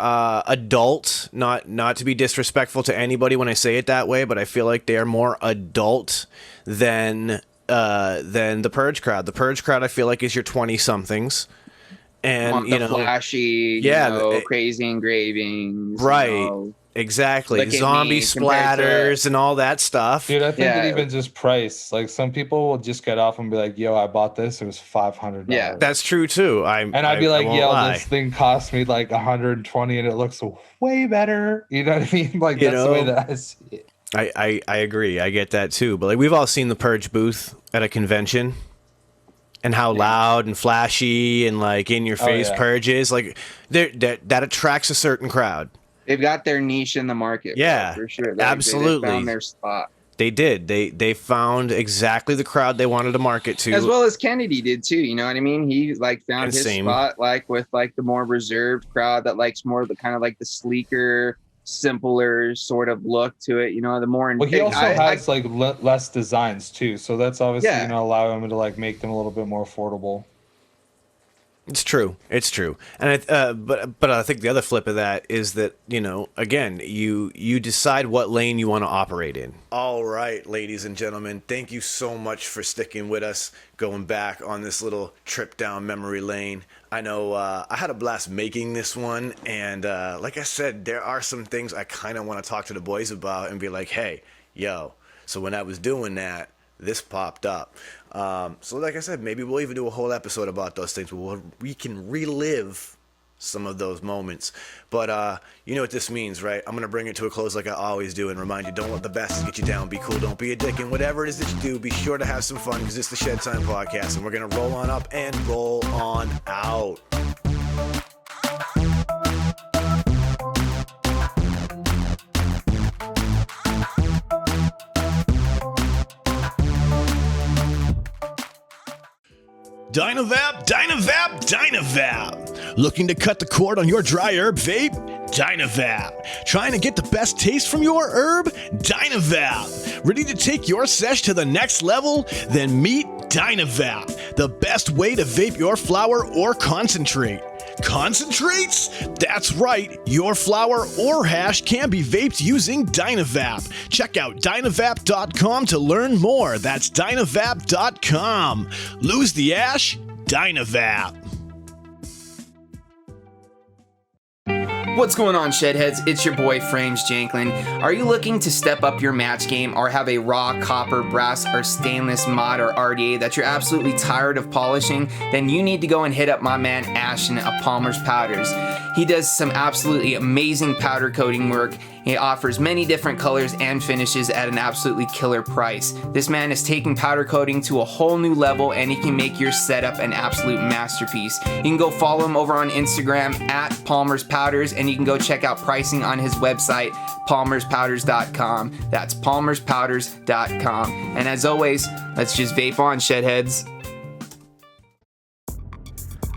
adult. Not to be disrespectful to anybody when I say it that way, but I feel like they are more adult than the Purge crowd. The Purge crowd, I feel like, is your 20-somethings. And you know, flashy, crazy engravings, right? Exactly, zombie splatters and all that stuff. Dude, I think that even just price. Like some people will just get off and be like, "Yo, I bought this. It was $500." Yeah, that's true too. I'd be like, "Yo, this thing cost me like $120, and it looks way better." You know what I mean? Like that's the way that I see it. I agree. I get that too. But like we've all seen the Purge booth at a convention and how loud and flashy and like in your face purge is, like that attracts a certain crowd. They've got their niche in the market. Yeah, bro, for sure. absolutely. They found their spot. They did. They found exactly the crowd they wanted to market to. As well as Kennedy did too. You know what I mean? He like found his Same. spot, like with like the more reserved crowd that likes more of the kind of like the sleeker, simpler sort of look to it. You know, the more. Well, he also has like less designs too, so that's obviously gonna allow him to like make them a little bit more affordable. It's true. It's true. And but I think the other flip of that is that, you know, again, you decide what lane you want to operate in. All right, ladies and gentlemen, thank you so much for sticking with us, going back on this little trip down memory lane. I know I had a blast making this one, and like I said, there are some things I kind of want to talk to the boys about and be like, hey, yo, so when I was doing that, this popped up. So like I said, maybe we'll even do a whole episode about those things where we can relive some of those moments. But you know what this means, right? I'm going to bring it to a close like I always do and remind you, don't let the best get you down. Be cool, don't be a dick. And whatever it is that you do, be sure to have some fun, because it's the Shedtime podcast, and we're going to roll on up and roll on out. Dynavap, Dynavap, Dynavap. Looking to cut the cord on your dry herb vape? Dynavap. Trying to get the best taste from your herb? Dynavap. Ready to take your sesh to the next level? Then meet Dynavap, the best way to vape your flower or concentrate. Concentrates? That's right, your flower or hash can be vaped using Dynavap. Check out Dynavap.com to learn more. That's Dynavap.com. Lose the ash? Dynavap. What's going on, Shedheads? It's your boy, Frames Janklin. Are you looking to step up your match game or have a raw copper, brass, or stainless mod or RDA that you're absolutely tired of polishing? Then you need to go and hit up my man Ashton of Palmer's Powders. He does some absolutely amazing powder coating work. He offers many different colors and finishes at an absolutely killer price. This man is taking powder coating to a whole new level, and he can make your setup an absolute masterpiece. You can go follow him over on Instagram at Palmer's Powders, and you can go check out pricing on his website, palmerspowders.com. That's palmerspowders.com. And as always, let's just vape on, Shedheads.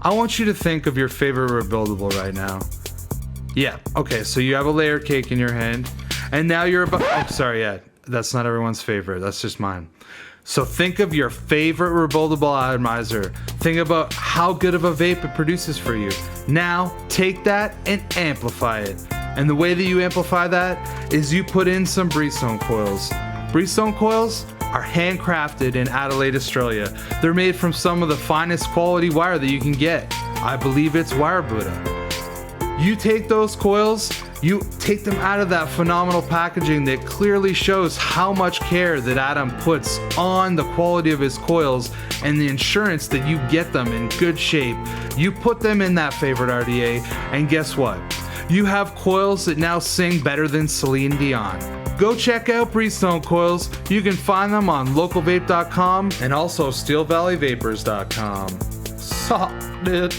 I want you to think of your favorite rebuildable right now. Yeah, okay, so you have a layer cake in your hand, and now you're about... Oh, sorry, yeah, that's not everyone's favorite. That's just mine. So think of your favorite rebuildable atomizer. Think about how good of a vape it produces for you. Now, take that and amplify it. And the way that you amplify that is you put in some Breezestone coils. Breezestone coils are handcrafted in Adelaide, Australia. They're made from some of the finest quality wire that you can get. I believe it's Wire Buddha. You take those coils, you take them out of that phenomenal packaging that clearly shows how much care that Adam puts on the quality of his coils and the insurance that you get them in good shape. You put them in that favorite RDA, and guess what? You have coils that now sing better than Celine Dion. Go check out Breezestone coils. You can find them on localvape.com and also steelvalleyvapors.com. Solid.